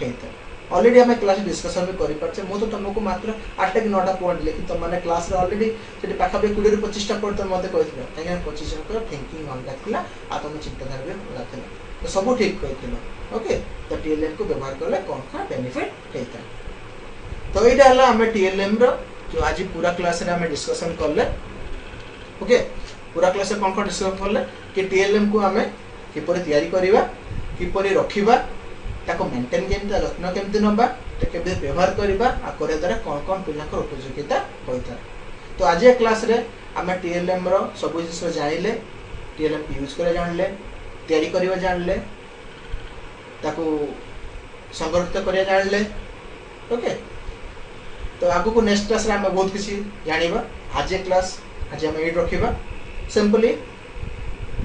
होता है ऑलरेडी आम क्लास डिस्कशन भी करें मुझे तुमको मात्र 8 कि 9टा पॉइंट लेकिन तुम मैंने क्लास रे ऑलरेडी से पाखापी 20-25टा पॉइंट तुम मत कही कहीं 25 जन थिंकिंग अलग थी आ तुम चिंताधारा भी अलग थी तो सब ठीक कही ओके तो टीएलएम को व्यवहार कले कौन कौन बेनिफिट होता है तो यहाँ आम टीएलएम जो आज पूरा क्लास रे आम डिस्कशन कले ओके पूरा क्लास रे कौन कौन डिस्कशन कले कि टीएलएम को आम किपर तैयारी करवा किपर रखा ताको मेंटेन केमती रत्न केमती नबा केमती व्यवहार करवा आ द्वारा कौन कौन पिला उपयोगिता होता है तो आज क्लास रे आम टीएलएम रो सब जिन जानिले टीएलएम यूज कर जानले तैयारी करिवा जानले ताकू संरक्षित करिया जानले ओके। तो आगु को नेक्स्ट क्लास रे हम बहुत किसी जानिबा। आज ए क्लास आज हम एड रखिबा सिंपली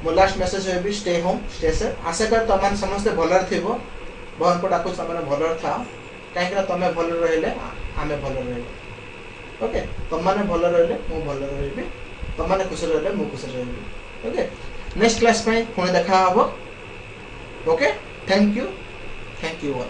मो लास्ट मेसेज होबी स्टे होम स्टे सेफ। आशा कर तमान समस्त भलर थिबो भगवान को डाकू तमने भलर था काहे तमे भल रहले आमे भल रहले ओके। तमने भल रहले मु भल रहबी तमने खुश रहले मु खुश रहबी ओके। नेक्स्ट क्लास में पुणी देखा हबो ओके। Thank you all.